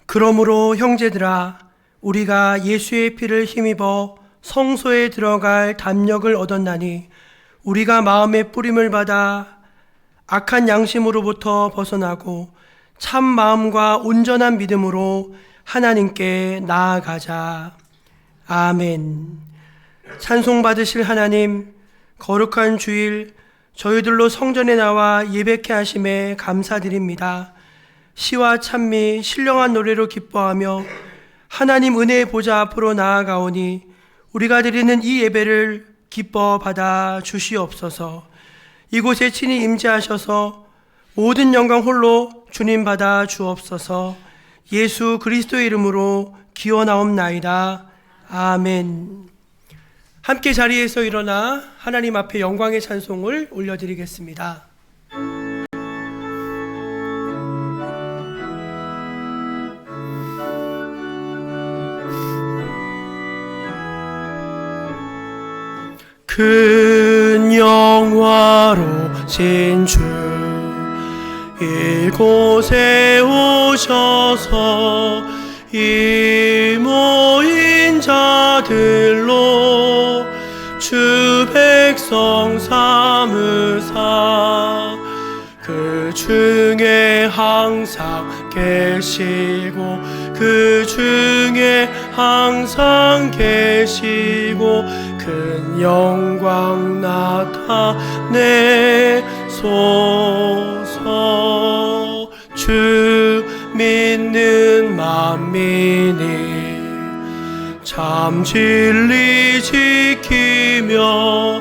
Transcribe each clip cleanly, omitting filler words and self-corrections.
그러므로 형제들아, 우리가 예수의 피를 힘입어 성소에 들어갈 담력을 얻었나니 우리가 마음의 뿌림을 받아 악한 양심으로부터 벗어나고 참 마음과 온전한 믿음으로 하나님께 나아가자. 아멘. 찬송 받으실 하나님, 거룩한 주일 저희들로 성전에 나와 예배케 하심에 감사드립니다. 시와 찬미 신령한 노래로 기뻐하며 하나님 은혜의 보좌 앞으로 나아가오니 우리가 드리는 이 예배를 기뻐 받아 주시옵소서. 이곳에 친히 임재하셔서 모든 영광 홀로 주님 받아 주옵소서. 예수 그리스도의 이름으로 기원하옵나이다. 아멘. 함께 자리에서 일어나 하나님 앞에 영광의 찬송을 올려드리겠습니다. 큰 영화로신 주 이곳에 오셔서 이 모인 자들로 주 백성 삼으사 그 중에 항상 계시고 그 중에 항상 계시고 큰 영광 나타내소서. 주 믿는 만민이 참 진리 지키며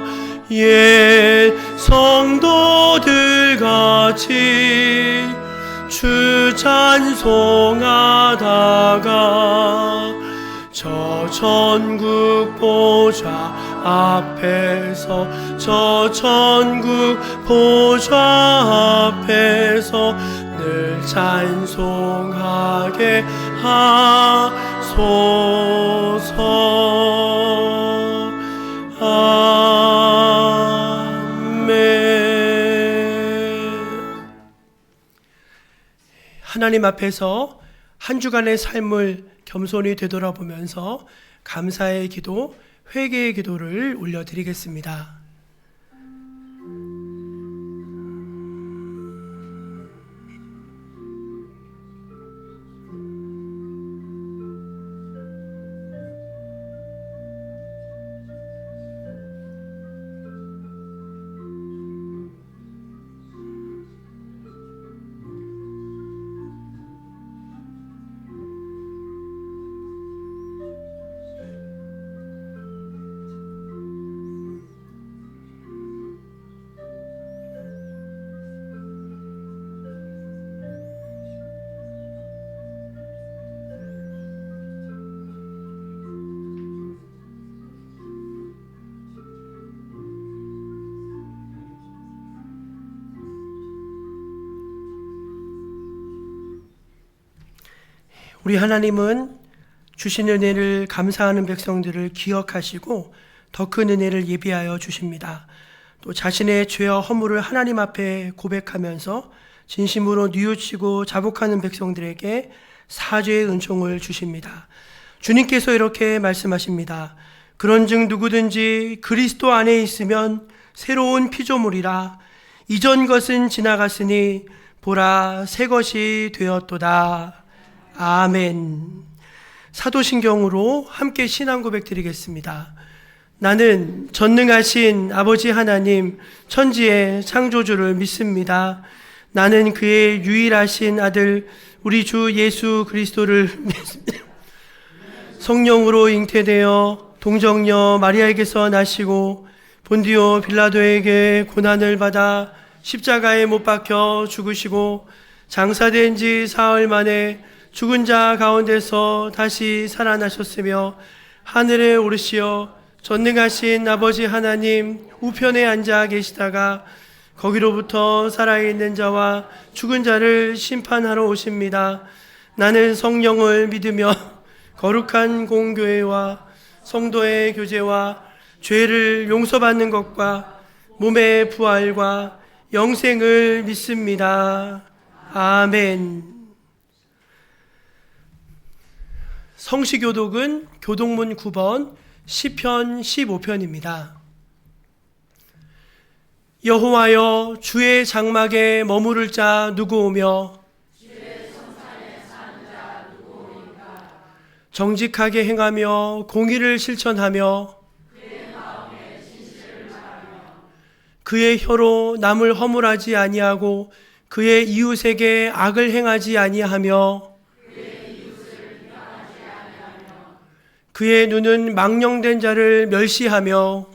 옛 성도들 같이 주 찬송하다가 저 천국 보좌 앞에서 저 천국 보좌 앞에서 늘 찬송하게 하소서. 아멘. 하나님 앞에서 한 주간의 삶을 겸손히 되돌아보면서 감사의 기도, 회개의 기도를 올려드리겠습니다. 우리 하나님은 주신 은혜를 감사하는 백성들을 기억하시고 더 큰 은혜를 예비하여 주십니다. 또 자신의 죄와 허물을 하나님 앞에 고백하면서 진심으로 뉘우치고 자복하는 백성들에게 사죄의 은총을 주십니다. 주님께서 이렇게 말씀하십니다. 그런즉 누구든지 그리스도 안에 있으면 새로운 피조물이라. 이전 것은 지나갔으니 보라 새 것이 되었도다. 아멘. 사도신경으로 함께 신앙 고백 드리겠습니다. 나는 전능하신 아버지 하나님 천지의 창조주를 믿습니다. 나는 그의 유일하신 아들 우리 주 예수 그리스도를 믿습니다. 성령으로 잉태되어 동정녀 마리아에게서 나시고 본디오 빌라도에게 고난을 받아 십자가에 못 박혀 죽으시고 장사된 지 사흘 만에 죽은 자 가운데서 다시 살아나셨으며 하늘에 오르시어 전능하신 아버지 하나님 우편에 앉아 계시다가 거기로부터 살아있는 자와 죽은 자를 심판하러 오십니다. 나는 성령을 믿으며 거룩한 공교회와 성도의 교제와 죄를 용서받는 것과 몸의 부활과 영생을 믿습니다. 아멘. 성시교독은 교독문 9번 시편 15편입니다. 여호와여, 주의 장막에 머무를 자 누구오며 정직하게 행하며 공의를 실천하며 그의 혀로 남을 허물하지 아니하고 그의 이웃에게 악을 행하지 아니하며 그의 눈은 망령된 자를 멸시하며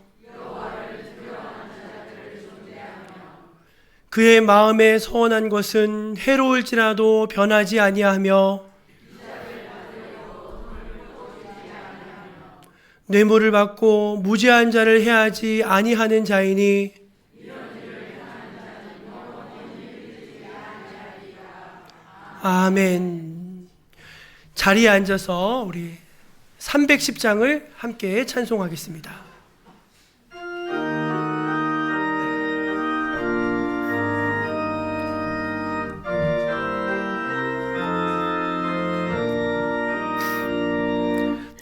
그의 마음에 서원한 것은 해로울지라도 변하지 아니하며 뇌물을 받고 무죄한 자를 해하지 아니하는 자이니 아멘. 자리에 앉아서 우리 310장을 함께 찬송하겠습니다.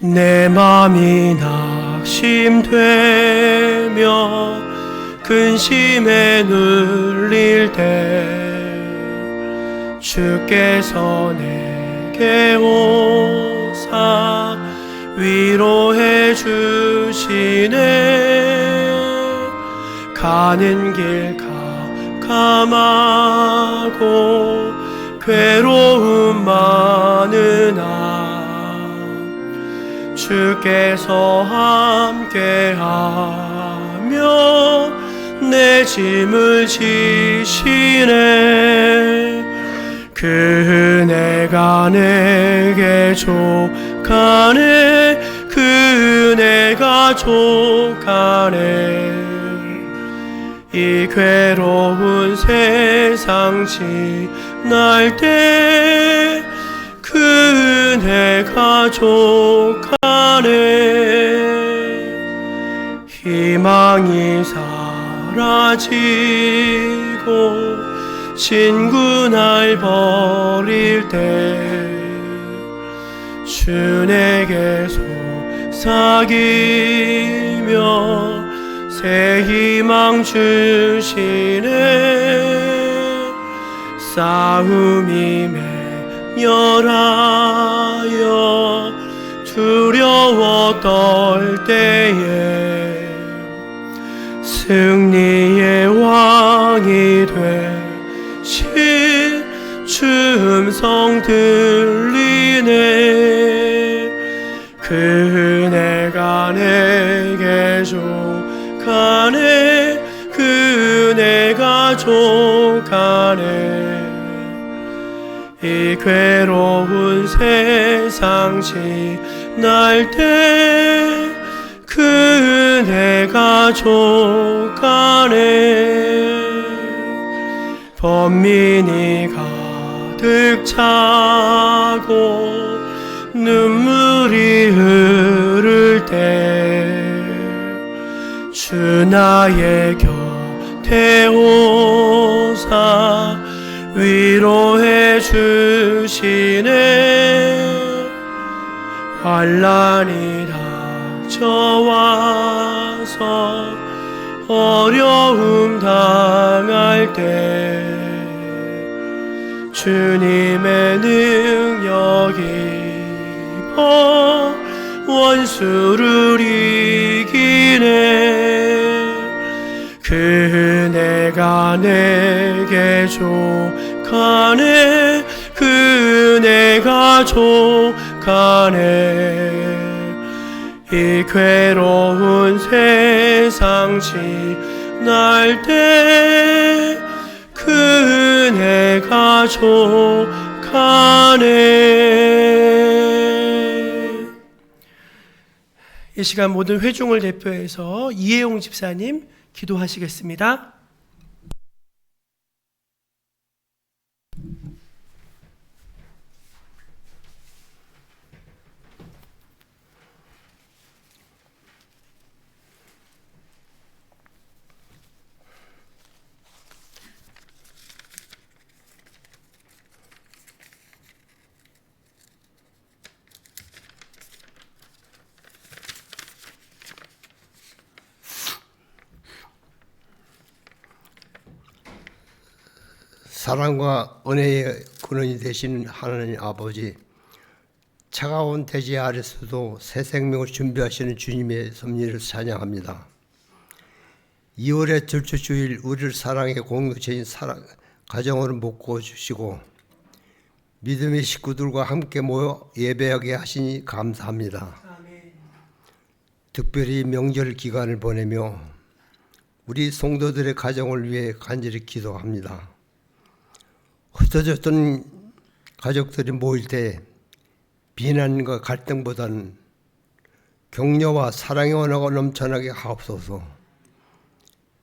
내 맘이 낙심되며 근심에 눌릴 때 주께서 내게 오사 위로해 주시네. 가는 길 캄캄하고 괴로움 많으나 주께서 함께하며 내 짐을 지시네. 그 은혜가 내게 족하네. 그 은혜가 족하네. 이 괴로운 세상 지날 때 그 은혜가 족하네. 희망이 사라지고 친구 날 버릴 때 주 내게 속삭이며 새 희망 주시네. 싸움이 멸하여 두려워 떨 때에 승리의 왕이 되신 주 음성 들리네. 그 은혜가 내게 족하네. 그 은혜가 족하네. 이 괴로운 세상 지날 때 그 은혜가 족하네. 번민이 가득 차고 눈물이 흐를 때 주 나의 곁에 오사 위로해 주시네. 환난이 닥쳐와서 어려움 당할 때 주님의 능력이 입어 원수를 이기네. 그 은혜가 내게 족하네. 그 은혜가 족하네. 이 괴로운 세상 지날 때 그 은혜가 족하네. 이 시간 모든 회중을 대표해서 이혜용 집사님 기도하시겠습니다. 사랑과 은혜의 근원이 되신 하나님 아버지, 차가운 대지 아래서도 새 생명을 준비하시는 주님의 섭리를 찬양합니다. 2월의 둘째 주일 우리를 사랑의 공동체인 가정을 묶어 주시고 믿음의 식구들과 함께 모여 예배하게 하시니 감사합니다. 아멘. 특별히 명절 기간을 보내며 우리 성도들의 가정을 위해 간절히 기도합니다. 흩어졌던 가족들이 모일 때 비난과 갈등보다는 격려와 사랑의 언어가 넘쳐나게 하옵소서.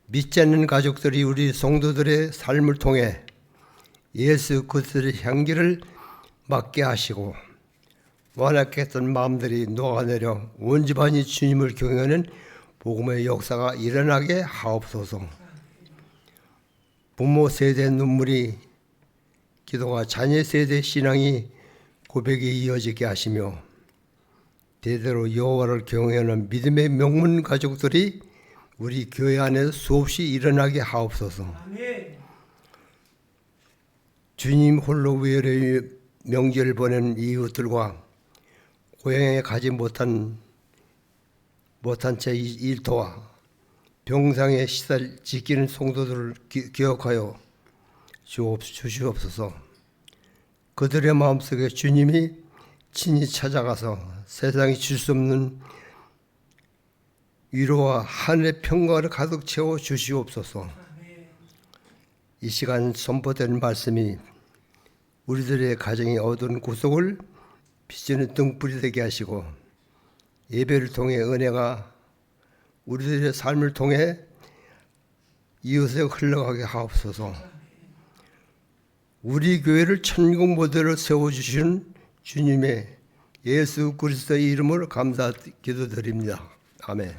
믿지 않는 가족들이 우리 성도들의 삶을 통해 예수 그리스도의 향기를 맡게 하시고 완악했던 마음들이 녹아내려 온 집안이 주님을 경외하는 복음의 역사가 일어나게 하옵소서. 부모 세대 눈물이 기도가 자녀 세대 신앙이 고백이 이어지게 하시며 대대로 여호와를 경외하는 믿음의 명문 가족들이 우리 교회 안에 수없이 일어나게 하옵소서. 아멘. 주님 홀로 외로이 명절을 보내는 이웃들과 고향에 가지 못한 채 일터와 병상에 시달 지키는 성도들을 기억하여 주시옵소서. 그들의 마음속에 주님이 친히 찾아가서 세상이 줄 수 없는 위로와 하늘의 평강을 가득 채워 주시옵소서. 이 시간 선포되는 말씀이 우리들의 가정의 어두운 구석을 비추는 등불이 되게 하시고 예배를 통해 은혜가 우리들의 삶을 통해 이웃에 흘러가게 하옵소서. 우리 교회를 천국 모델로 세워주신 주님의 예수 그리스도의 이름으로 감사 기도드립니다. 아멘.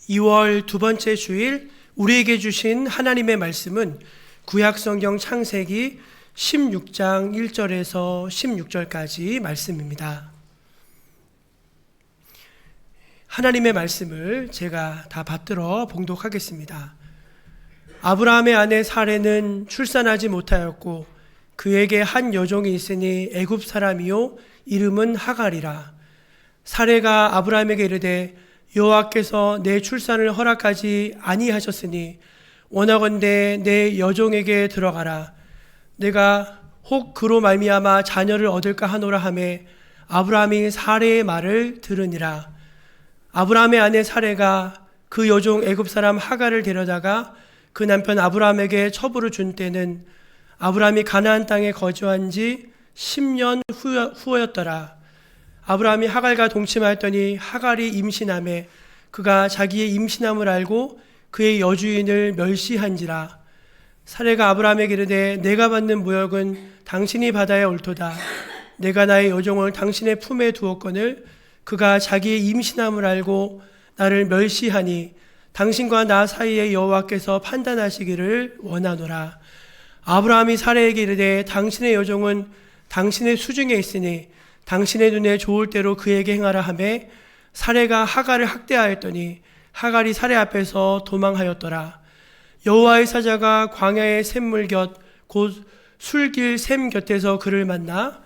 2월 두 번째 주일 우리에게 주신 하나님의 말씀은 구약성경 창세기 16장 1절에서 16절까지 말씀입니다. 하나님의 말씀을 제가 다 받들어 봉독하겠습니다. 아브라함의 아내 사레는 출산하지 못하였고 그에게 한 여종이 있으니 애굽 사람이요 이름은 하갈이라. 사레가 아브라함에게 이르되 여호와께서 내 출산을 허락하지 아니하셨으니 원하건대 내 여종에게 들어가라. 내가 혹 그로 말미암아 자녀를 얻을까 하노라 하매 아브라함이 사레의 말을 들으니라. 아브라함의 아내 사레가 그 여종 애굽 사람 하갈을 데려다가 그 남편 아브라함에게 첩으로 준 때는 아브라함이 가나안 땅에 거주한 지 10년 후였더라. 아브라함이 하갈과 동침하였더니 하갈이 임신하매 그가 자기의 임신함을 알고 그의 여주인을 멸시한지라. 사레가 아브라함에게 이르되 내가 받는 모욕은 당신이 받아야 옳도다. 내가 나의 여종을 당신의 품에 두었거늘 그가 자기의 임신함을 알고 나를 멸시하니 당신과 나 사이에 여호와께서 판단하시기를 원하노라. 아브라함이 사레에게 이르되 당신의 여종은 당신의 수중에 있으니 당신의 눈에 좋을 대로 그에게 행하라 하매 사레가 하갈을 학대하였더니 하갈이 사레 앞에서 도망하였더라. 여호와의 사자가 광야의 샘물 곁 곧 술길 샘 곁에서 그를 만나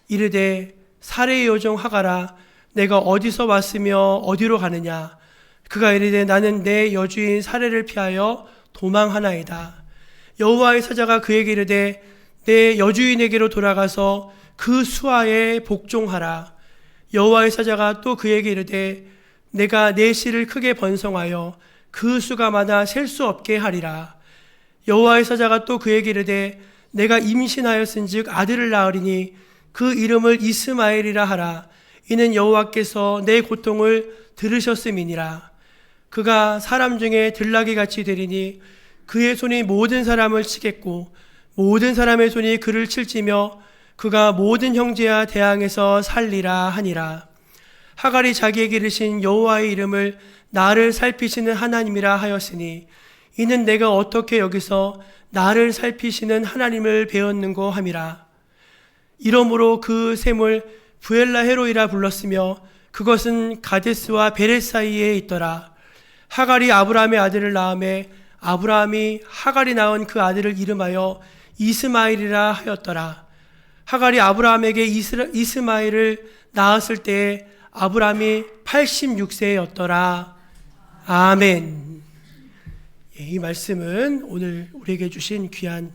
이르되 사레의 여종 하갈아 내가 어디서 왔으며 어디로 가느냐. 그가 이르되 나는 내 여주인 사레를 피하여 도망하나이다. 여호와의 사자가 그에게 이르되 내 여주인에게로 돌아가서 그 수하에 복종하라. 여호와의 사자가 또 그에게 이르되 내가 내 씨를 크게 번성하여 그 수가 많아 셀 수 없게 하리라. 여호와의 사자가 또 그에게 이르되 내가 임신하였은즉 아들을 낳으리니 그 이름을 이스마엘이라 하라. 이는 여호와께서 내 고통을 들으셨음이니라. 그가 사람 중에 들나귀같이 되리니 그의 손이 모든 사람을 치겠고 모든 사람의 손이 그를 칠지며 그가 모든 형제와 대항해서 살리라 하니라. 하갈이 자기에게 이르신 여호와의 이름을 나를 살피시는 하나님이라 하였으니 이는 내가 어떻게 여기서 나를 살피시는 하나님을 배웠는고 함이라. 이러므로 그 샘을 부엘라헤로이라 불렀으며 그것은 가데스와 베렛 사이에 있더라. 하갈이 아브라함의 아들을 낳음에 아브라함이 하갈이 낳은 그 아들을 이름하여 이스마엘이라 하였더라. 하갈이 아브라함에게 이스마엘을 낳았을 때에 아브라함이 86세였더라. 아멘. 이 말씀은 오늘 우리에게 주신 귀한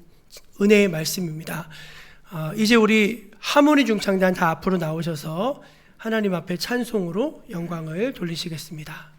은혜의 말씀입니다. 이제 우리 하모니 중창단 다 앞으로 나오셔서 하나님 앞에 찬송으로 영광을 돌리시겠습니다.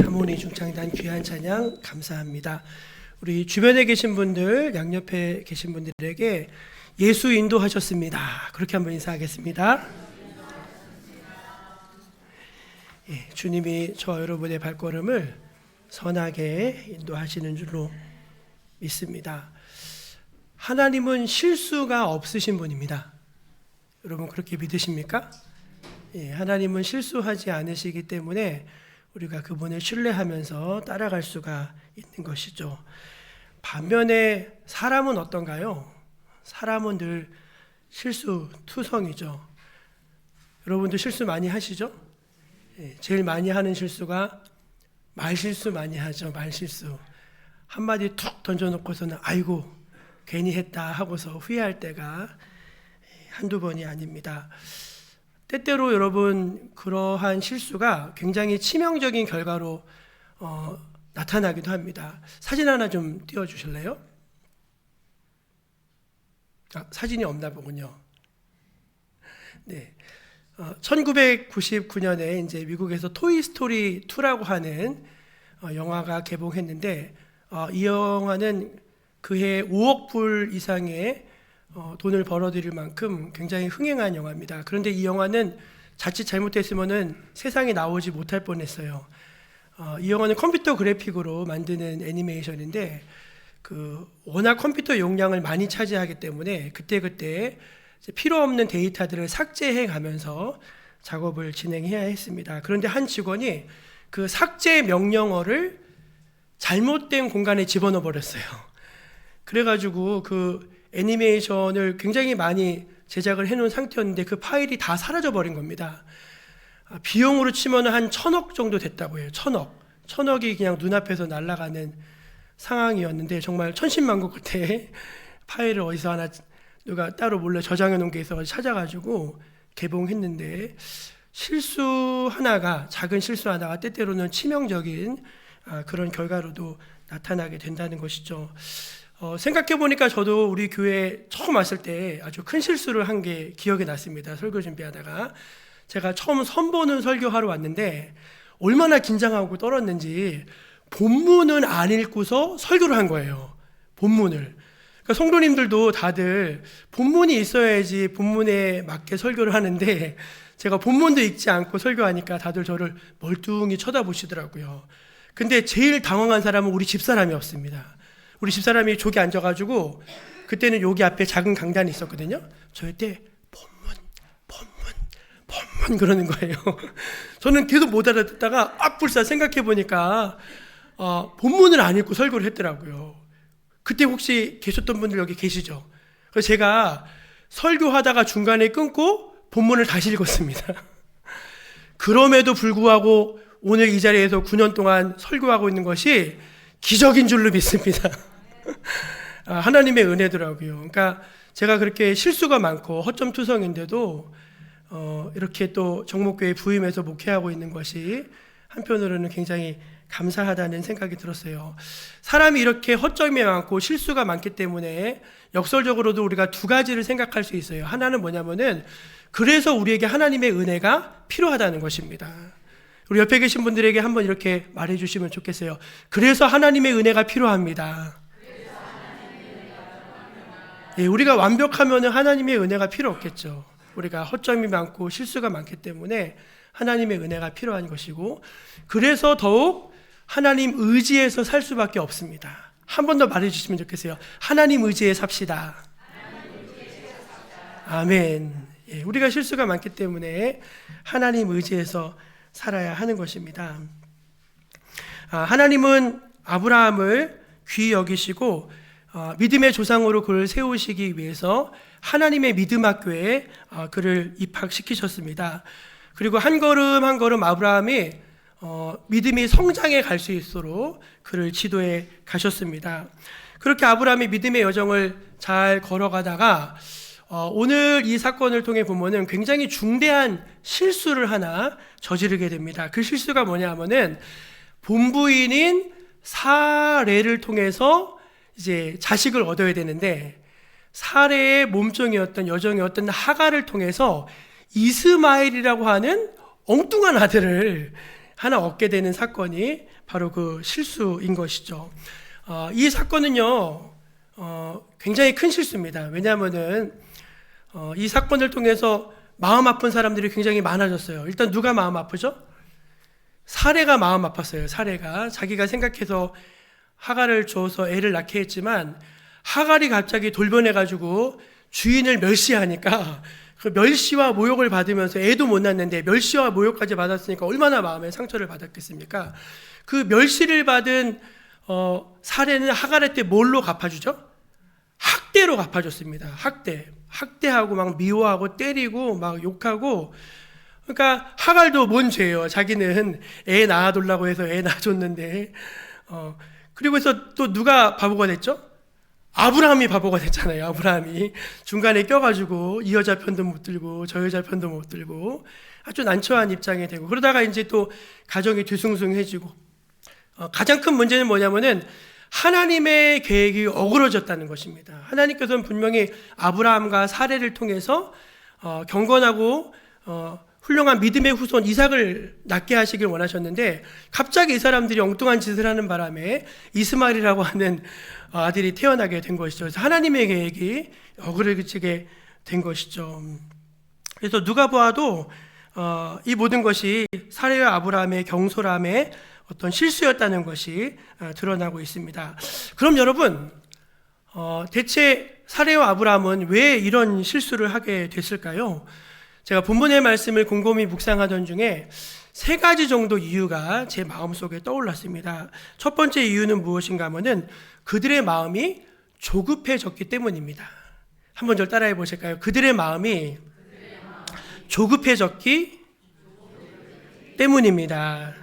하모니 중창단 귀한 찬양 감사합니다. 우리 주변에 계신 분들, 양옆에 계신 분들에게 예수 인도하셨습니다. 그렇게 한번 인사하겠습니다. 주님이 저 여러분의 발걸음을 선하게 인도하시는 줄로 믿습니다. 하나님은 실수가 없으신 분입니다. 여러분 그렇게 믿으십니까? 하나님은 실수하지 않으시기 때문에 우리가 그분을 신뢰하면서 따라갈 수가 있는 것이죠. 반면에 사람은 어떤가요? 사람은 늘 실수투성이죠. 여러분도 실수 많이 하시죠? 제일 많이 하는 실수가 말실수 많이 하죠. 말실수. 한마디 툭 던져놓고서는 아이고 괜히 했다 하고서 후회할 때가 한두 번이 아닙니다. 때때로 여러분 그러한 실수가 굉장히 치명적인 결과로 나타나기도 합니다. 사진 하나 좀 띄워주실래요? 사진이 없나 보군요. 네. 1999년에 이제 미국에서 토이스토리 2라고 하는 영화가 개봉했는데 이 영화는 그해 5억 불 이상의 돈을 벌어들일 만큼 굉장히 흥행한 영화입니다. 그런데 이 영화는 자칫 잘못했으면은 세상에 나오지 못할 뻔했어요. 이 영화는 컴퓨터 그래픽으로 만드는 애니메이션인데 워낙 컴퓨터 용량을 많이 차지하기 때문에 그때그때 필요 없는 데이터들을 삭제해 가면서 작업을 진행해야 했습니다. 그런데 한 직원이 그 삭제 명령어를 잘못된 공간에 집어넣어 버렸어요. 그래가지고 그 애니메이션을 굉장히 많이 제작을 해놓은 상태였는데 그 파일이 다 사라져 버린 겁니다. 비용으로 치면 한 1,000억 정도 됐다고 해요. 1,000억이 그냥 눈앞에서 날아가는 상황이었는데 정말 천신만고 끝에 파일을 어디서 하나 누가 따로 몰래 저장해 놓은 게 있어서 찾아가지고 개봉했는데 실수 하나가, 작은 실수 하나가 때때로는 치명적인 그런 결과로도 나타나게 된다는 것이죠. 생각해 보니까 저도 우리 교회 처음 왔을 때 아주 큰 실수를 한 게 기억이 났습니다. 설교 준비하다가 제가 처음 선보는 설교하러 왔는데 얼마나 긴장하고 떨었는지 본문은 안 읽고서 설교를 한 거예요. 본문을. 그러니까 성도님들도 다들 본문이 있어야지 본문에 맞게 설교를 하는데 제가 본문도 읽지 않고 설교하니까 다들 저를 멀뚱히 쳐다보시더라고요. 근데 제일 당황한 사람은 우리 집사람이었습니다. 우리 집사람이 저기 앉아가지고 그때는 여기 앞에 작은 강단이 있었거든요. 저한테 본문 그러는 거예요. 저는 계속 못 알아듣다가 앞불사 생각해 보니까 본문을 안 읽고 설교를 했더라고요. 그때 혹시 계셨던 분들 여기 계시죠? 그래서 제가 설교하다가 중간에 끊고 본문을 다시 읽었습니다. 그럼에도 불구하고 오늘 이 자리에서 9년 동안 설교하고 있는 것이 기적인 줄로 믿습니다. 하나님의 은혜더라고요. 그러니까 제가 그렇게 실수가 많고 허점투성인데도 이렇게 또 정목교회 부임해서 목회하고 있는 것이 한편으로는 굉장히 감사하다는 생각이 들었어요. 사람이 이렇게 허점이 많고 실수가 많기 때문에 역설적으로도 우리가 두 가지를 생각할 수 있어요. 하나는 뭐냐면은 그래서 우리에게 하나님의 은혜가 필요하다는 것입니다. 우리 옆에 계신 분들에게 한번 이렇게 말해 주시면 좋겠어요. 그래서 하나님의 은혜가 필요합니다. 예, 우리가 완벽하면 하나님의 은혜가 필요 없겠죠. 우리가 허점이 많고 실수가 많기 때문에 하나님의 은혜가 필요한 것이고, 그래서 더욱 하나님 의지에서 살 수밖에 없습니다. 한 번 더 말해 주시면 좋겠어요. 하나님 의지에 삽시다. 아멘. 예, 우리가 실수가 많기 때문에 하나님 의지에서 살아야 하는 것입니다. 하나님은 아브라함을 귀히 여기시고 믿음의 조상으로 그를 세우시기 위해서 하나님의 믿음 학교에 그를 입학시키셨습니다. 그리고 한 걸음 한 걸음 아브라함이 믿음이 성장해 갈 수 있도록 그를 지도해 가셨습니다. 그렇게 아브라함이 믿음의 여정을 잘 걸어가다가 오늘 이 사건을 통해 보면은 굉장히 중대한 실수를 하나 저지르게 됩니다. 그 실수가 뭐냐면은 본부인인 사레를 통해서 이제 자식을 얻어야 되는데 사레의 몸종이었던 여종이었던 하갈을 통해서 이스마엘이라고 하는 엉뚱한 아들을 하나 얻게 되는 사건이 바로 그 실수인 것이죠. 이 사건은요 굉장히 큰 실수입니다. 왜냐하면은 이 사건을 통해서 마음 아픈 사람들이 굉장히 많아졌어요. 일단 누가 마음 아프죠? 사레가 마음 아팠어요. 사레가 자기가 생각해서 하갈을 줘서 애를 낳게 했지만 하갈이 갑자기 돌변해가지고 주인을 멸시하니까 그 멸시와 모욕을 받으면서 애도 못 낳는데 멸시와 모욕까지 받았으니까 얼마나 마음에 상처를 받았겠습니까? 그 멸시를 받은 사례는 하갈한테 뭘로 갚아주죠? 학대로 갚아줬습니다. 학대하고 막 미워하고 때리고 막 욕하고. 그러니까 하갈도 뭔 죄예요? 자기는 애 낳아달라고 해서 애 낳아줬는데. 그리고 해서 또 누가 바보가 됐죠? 아브라함이 바보가 됐잖아요. 아브라함이 중간에 껴가지고 이 여자 편도 못 들고 저 여자 편도 못 들고 아주 난처한 입장이 되고, 그러다가 이제 또 가정이 뒤숭숭해지고, 가장 큰 문제는 뭐냐면은 하나님의 계획이 어그러졌다는 것입니다. 하나님께서는 분명히 아브라함과 사레를 통해서 경건하고 훌륭한 믿음의 후손 이삭을 낳게 하시길 원하셨는데 갑자기 이 사람들이 엉뚱한 짓을 하는 바람에 이스마엘이라고 하는 아들이 태어나게 된 것이죠. 그래서 하나님의 계획이 어그러지게 된 것이죠. 그래서 누가 보아도 이 모든 것이 사레와 아브라함의 경솔함의 어떤 실수였다는 것이 드러나고 있습니다. 그럼 여러분, 대체 사레와 아브라함은 왜 이런 실수를 하게 됐을까요? 제가 본문의 말씀을 곰곰이 묵상하던 중에 세 가지 정도 이유가 제 마음속에 떠올랐습니다. 첫 번째 이유는 무엇인가 하면은 그들의 마음이 조급해졌기 때문입니다. 한번 저 따라해 보실까요? 그들의 마음이 조급해졌기 때문입니다.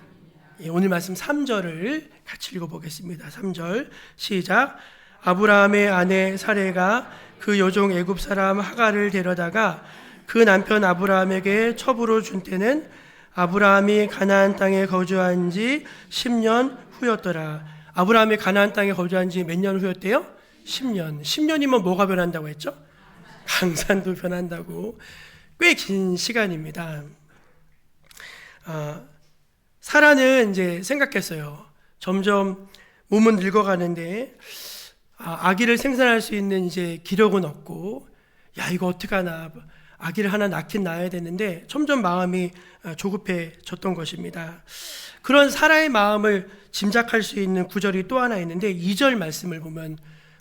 오늘 말씀 3절을 같이 읽어보겠습니다. 3절 시작. 아브라함의 아내 사레가 그 여종 애굽 사람 하갈을 데려다가 그 남편 아브라함에게 첩으로 준 때는 아브라함이 가나안 땅에 거주한 지 10년 후였더라. 아브라함이 가나안 땅에 거주한 지 몇 년 후였대요? 10년. 10년이면 뭐가 변한다고 했죠? 강산도 변한다고. 꽤 긴 시간입니다. 사라는 이제 생각했어요. 점점 몸은 늙어가는데 아기를 생산할 수 있는 이제 기력은 없고, 야 이거 어떡하나, 아기를 하나 낳긴 낳아야 되는데 점점 마음이 조급해졌던 것입니다. 그런 사라의 마음을 짐작할 수 있는 구절이 또 하나 있는데 2절 말씀을 보면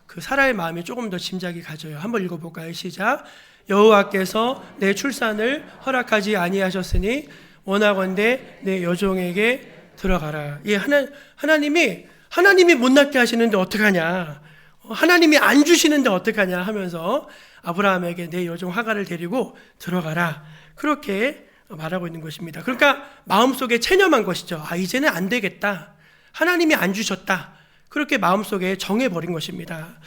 그 사라의 마음이 조금 더 짐작이 가져요. 한번 읽어볼까요? 시작. 여호와께서 내 출산을 허락하지 아니하셨으니 원하건대 내 여종에게 들어가라. 예, 하나님이 못 낳게 하시는데 어떡하냐, 하나님이 안 주시는데 어떡하냐 하면서 아브라함에게 내 여종 하갈을 데리고 들어가라, 그렇게 말하고 있는 것입니다. 그러니까 마음속에 체념한 것이죠. 이제는 안 되겠다, 하나님이 안 주셨다, 그렇게 마음속에 정해버린 것입니다.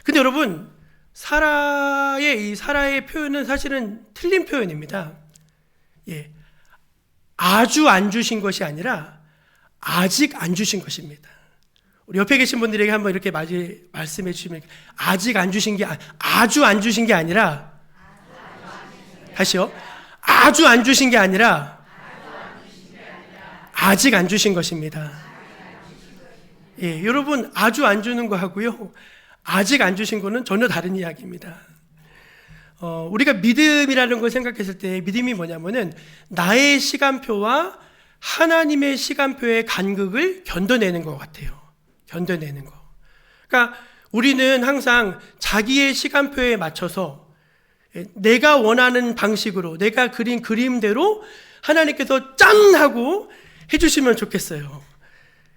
근데 여러분, 사라의 표현은 사실은 틀린 표현입니다. 예, 아주 안 주신 것이 아니라 아직 안 주신 것입니다. 우리 옆에 계신 분들에게 한번 이렇게 말씀해 주시면, 아직 안 주신 게, 아주 안 주신 게 아니라, 다시요. 아주 안 주신 게 아니라, 아직 안 주신 것입니다. 예, 여러분, 아주 안 주는 거 하고요, 아직 안 주신 거는 전혀 다른 이야기입니다. 우리가 믿음이라는 걸 생각했을 때 믿음이 뭐냐면은 나의 시간표와 하나님의 시간표의 간극을 견뎌내는 것 같아요. 견뎌내는 거. 그러니까 우리는 항상 자기의 시간표에 맞춰서 내가 원하는 방식으로, 내가 그린 그림대로 하나님께서 짠! 하고 해주시면 좋겠어요.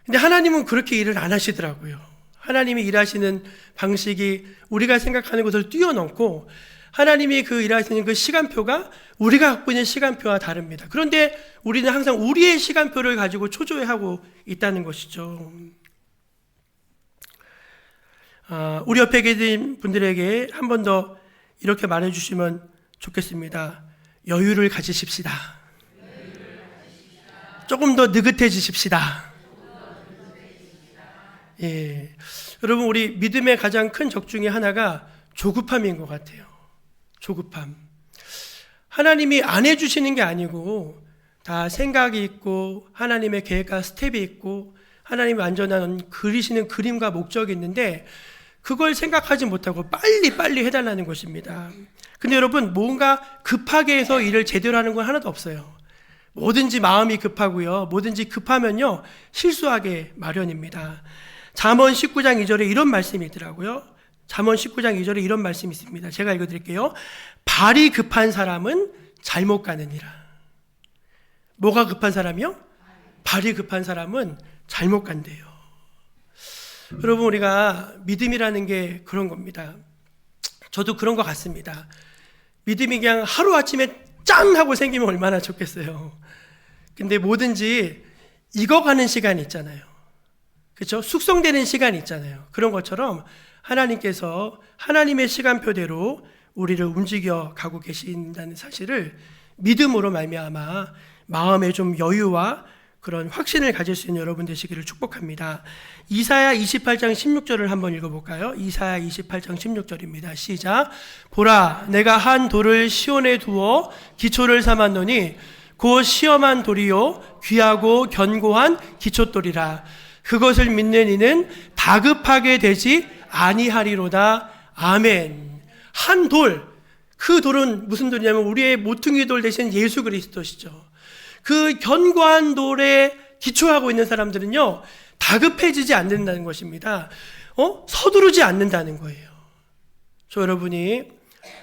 근데 하나님은 그렇게 일을 안 하시더라고요. 하나님이 일하시는 방식이 우리가 생각하는 것을 뛰어넘고, 하나님이 그 일하시는 그 시간표가 우리가 갖고 있는 시간표와 다릅니다. 그런데 우리는 항상 우리의 시간표를 가지고 초조해하고 있다는 것이죠. 우리 옆에 계신 분들에게 한 번 더 이렇게 말해주시면 좋겠습니다. 여유를 가지십시다. 조금 더 느긋해지십시다. 예, 여러분, 우리 믿음의 가장 큰 적 중에 하나가 조급함인 것 같아요. 조급함. 하나님이 안 해주시는 게 아니고 다 생각이 있고 하나님의 계획과 스텝이 있고 하나님이 완전한 그리시는 그림과 목적이 있는데 그걸 생각하지 못하고 빨리 해달라는 것입니다. 근데 여러분, 뭔가 급하게 해서 일을 제대로 하는 건 하나도 없어요. 뭐든지 마음이 급하고요. 뭐든지 급하면요 실수하게 마련입니다. 잠언 19장 2절에 이런 말씀이 있더라고요. 잠언 19장 2절에 이런 말씀이 있습니다. 제가 읽어드릴게요. 발이 급한 사람은 잘못 가느니라. 뭐가 급한 사람이요? 발이 급한 사람은 잘못 간대요. 여러분, 우리가 믿음이라는 게 그런 겁니다. 저도 그런 것 같습니다. 믿음이 그냥 하루아침에 짱 하고 생기면 얼마나 좋겠어요. 근데 뭐든지 익어가는 시간이 있잖아요. 그렇죠? 숙성되는 시간이 있잖아요. 그런 것처럼 하나님께서 하나님의 시간표대로 우리를 움직여 가고 계신다는 사실을 믿음으로 말미암아 마음에 좀 여유와 그런 확신을 가질 수 있는 여러분 되시기를 축복합니다. 이사야 28장 16절을 한번 읽어볼까요? 이사야 28장 16절입니다. 시작. 보라, 내가 한 돌을 시온에 두어 기초를 삼았노니 곧 시험한 돌이요 귀하고 견고한 기초돌이라. 그것을 믿는 이는 다급하게 되지 아니하리로다. 아멘. 한 돌, 그 돌은 무슨 돌이냐면 우리의 모퉁이 돌 대신 예수 그리스도시죠. 그 견고한 돌에 기초하고 있는 사람들은요 다급해지지 않는다는 것입니다. 서두르지 않는다는 거예요. 저 여러분이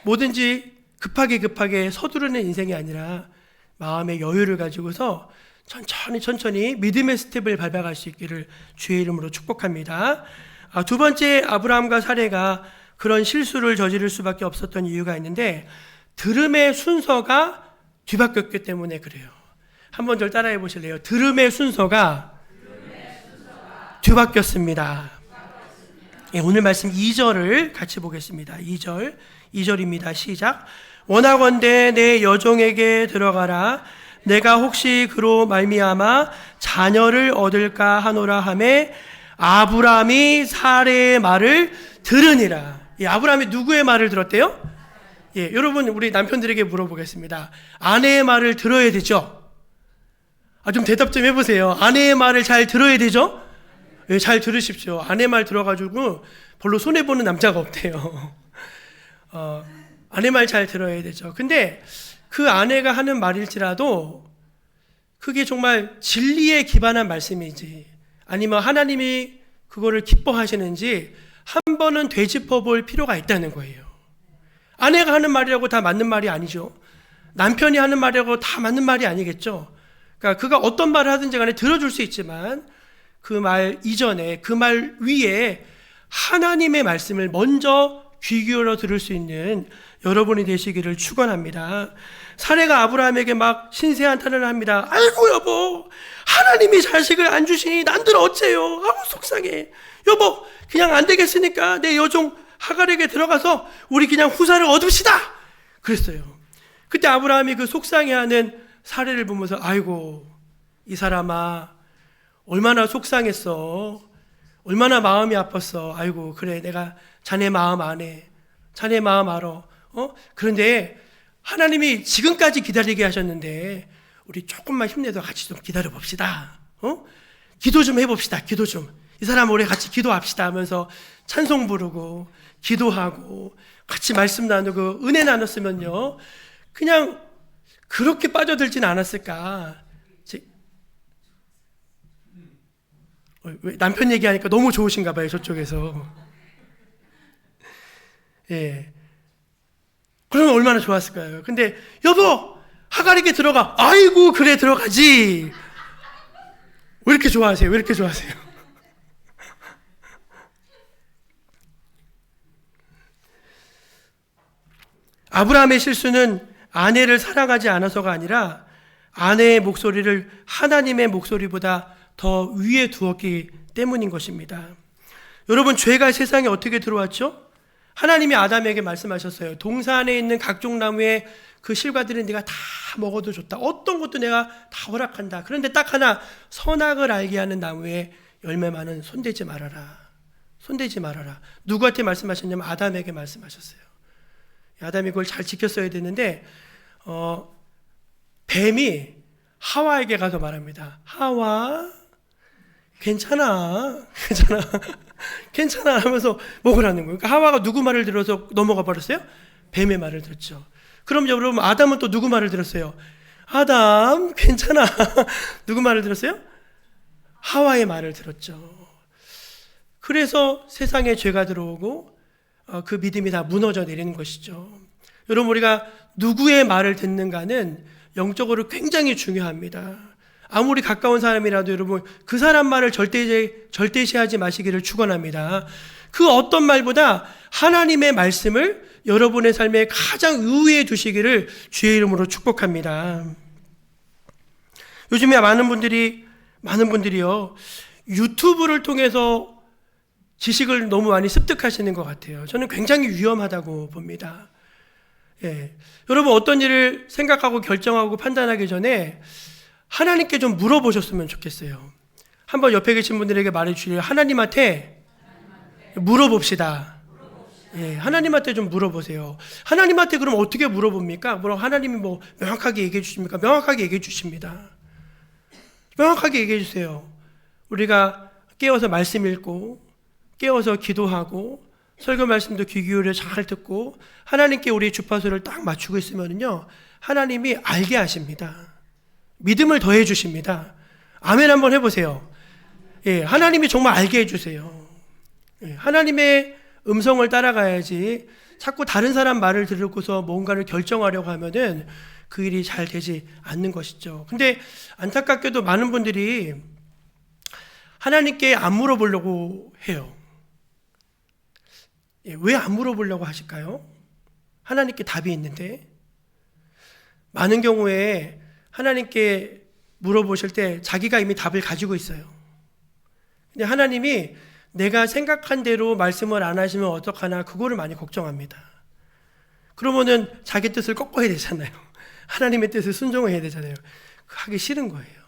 뭐든지 급하게 서두르는 인생이 아니라 마음의 여유를 가지고서 천천히 믿음의 스텝을 밟아갈 수 있기를 주의 이름으로 축복합니다. 두 번째, 아브라함과 사레가 그런 실수를 저지를 수밖에 없었던 이유가 있는데 들음의 순서가 뒤바뀌었기 때문에 그래요. 한번 절 따라해 보실래요? 들음의 순서가 뒤바뀌었습니다. 예, 오늘 말씀 2절을 같이 보겠습니다. 2절입니다. 시작. 원하건대 내 여종에게 들어가라. 내가 혹시 그로 말미암아 자녀를 얻을까 하노라 하매 아브라함이 사레의 말을 들으니라. 예, 아브라함이 누구의 말을 들었대요? 예, 여러분 우리 남편들에게 물어보겠습니다. 아내의 말을 들어야 되죠? 좀 대답 좀 해보세요. 아내의 말을 잘 들어야 되죠? 예, 잘 들으십시오. 아내 말 들어가지고 별로 손해보는 남자가 없대요. 아내 말 잘 들어야 되죠. 근데 그 아내가 하는 말일지라도 그게 정말 진리에 기반한 말씀이지 아니면 하나님이 그거를 기뻐하시는지 한 번은 되짚어 볼 필요가 있다는 거예요. 아내가 하는 말이라고 다 맞는 말이 아니죠. 남편이 하는 말이라고 다 맞는 말이 아니겠죠. 그러니까 그가 어떤 말을 하든지 간에 들어줄 수 있지만 그 말 이전에 그 말 위에 하나님의 말씀을 먼저 귀 기울여 들을 수 있는 여러분이 되시기를 축원합니다. 사레가 아브라함에게 막 신세한탄을 합니다. 아이고 여보, 하나님이 자식을 안 주시니 난들 어째요? 아우 속상해. 여보, 그냥 안 되겠으니까 내 여종 하갈에게 들어가서 우리 그냥 후사를 얻읍시다. 그랬어요. 그때 아브라함이 그 속상해하는 사례를 보면서 아이고 이 사람아 얼마나 속상했어. 얼마나 마음이 아팠어. 아이고 그래 내가 자네 마음 아네. 자네 마음 알아. 그런데 하나님이 지금까지 기다리게 하셨는데 우리 조금만 힘내서 같이 좀 기다려 봅시다. 기도 좀 해봅시다. 기도 좀. 이 사람 우리 같이 기도합시다 하면서 찬송 부르고 기도하고 같이 말씀 나누고 은혜 나눴으면요 그냥 그렇게 빠져들진 않았을까. 남편 얘기하니까 너무 좋으신가 봐요 저쪽에서. 예. 그러면 얼마나 좋았을까요? 근데 여보 하갈에게 들어가. 아이고 그래 들어가지. 왜 이렇게 좋아하세요? 왜 이렇게 좋아하세요? 아브라함의 실수는 아내를 사랑하지 않아서가 아니라 아내의 목소리를 하나님의 목소리보다 더 위에 두었기 때문인 것입니다. 여러분 죄가 세상에 어떻게 들어왔죠? 하나님이 아담에게 말씀하셨어요. 동산에 있는 각종 나무의 그 실과들은 네가 다 먹어도 좋다. 어떤 것도 내가 다 허락한다. 그런데 딱 하나 선악을 알게 하는 나무의 열매만은 손대지 말아라. 손대지 말아라. 누구한테 말씀하셨냐면 아담에게 말씀하셨어요. 아담이 그걸 잘 지켰어야 되는데 뱀이 하와에게 가서 말합니다. 하와 괜찮아 괜찮아 하면서 먹으라는 거예요. 그러니까 하와가 누구 말을 들어서 넘어가 버렸어요? 뱀의 말을 들었죠. 그럼 여러분 아담은 또 누구 말을 들었어요? 아담 괜찮아. 누구 말을 들었어요? 하와의 말을 들었죠. 그래서 세상에 죄가 들어오고 그 믿음이 다 무너져 내리는 것이죠. 여러분, 우리가 누구의 말을 듣는가는 영적으로 굉장히 중요합니다. 아무리 가까운 사람이라도 여러분, 그 사람 말을 절대시하지 마시기를 축원합니다. 그 어떤 말보다 하나님의 말씀을 여러분의 삶에 가장 우위에 두시기를 주의 이름으로 축복합니다. 요즘에 많은 분들이요, 유튜브를 통해서 지식을 너무 많이 습득하시는 것 같아요. 저는 굉장히 위험하다고 봅니다. 예. 여러분, 어떤 일을 생각하고 결정하고 판단하기 전에 하나님께 좀 물어보셨으면 좋겠어요. 한번 옆에 계신 분들에게 말해주시래요. 하나님한테 물어봅시다. 예, 하나님한테 좀 물어보세요. 하나님한테 그럼 어떻게 물어봅니까? 하나님이 명확하게 얘기해 주십니까? 명확하게 얘기해 주십니다. 명확하게 얘기해 주세요. 우리가 깨어서 말씀 읽고, 깨어서 기도하고, 설교 말씀도 귀 기울여 잘 듣고, 하나님께 우리의 주파수를 딱 맞추고 있으면요, 하나님이 알게 하십니다. 믿음을 더해 주십니다. 아멘 한번 해보세요. 예, 하나님이 정말 알게 해주세요. 예, 하나님의 음성을 따라가야지 자꾸 다른 사람 말을 들고서 뭔가를 결정하려고 하면은 그 일이 잘 되지 않는 것이죠. 근데 안타깝게도 많은 분들이 하나님께 안 물어보려고 해요. 예, 왜 안 물어보려고 하실까요? 하나님께 답이 있는데. 많은 경우에 하나님께 물어보실 때 자기가 이미 답을 가지고 있어요. 근데 하나님이 내가 생각한 대로 말씀을 안 하시면 어떡하나, 그거를 많이 걱정합니다. 그러면은 자기 뜻을 꺾어야 되잖아요. 하나님의 뜻을 순종해야 되잖아요. 하기 싫은 거예요.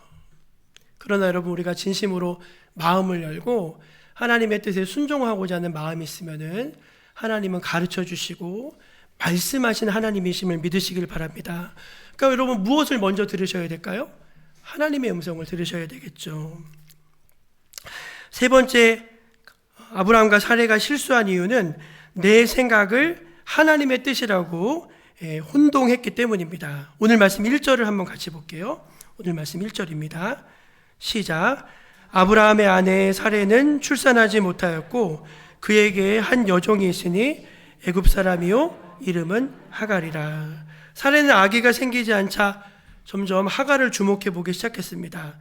그러나 여러분, 우리가 진심으로 마음을 열고 하나님의 뜻에 순종하고자 하는 마음이 있으면은 하나님은 가르쳐 주시고 말씀하신 하나님이심을 믿으시길 바랍니다. 그러니까 여러분, 무엇을 먼저 들으셔야 될까요? 하나님의 음성을 들으셔야 되겠죠. 세 번째, 아브라함과 사레가 실수한 이유는 내 생각을 하나님의 뜻이라고 혼동했기 때문입니다. 오늘 말씀 1절을 한번 같이 볼게요. 오늘 말씀 1절입니다. 시작. 아브라함의 아내 사레는 출산하지 못하였고 그에게 한 여종이 있으니 애굽 사람이요 이름은 하갈이라. 사레는 아기가 생기지 않자 점점 하갈을 주목해 보기 시작했습니다.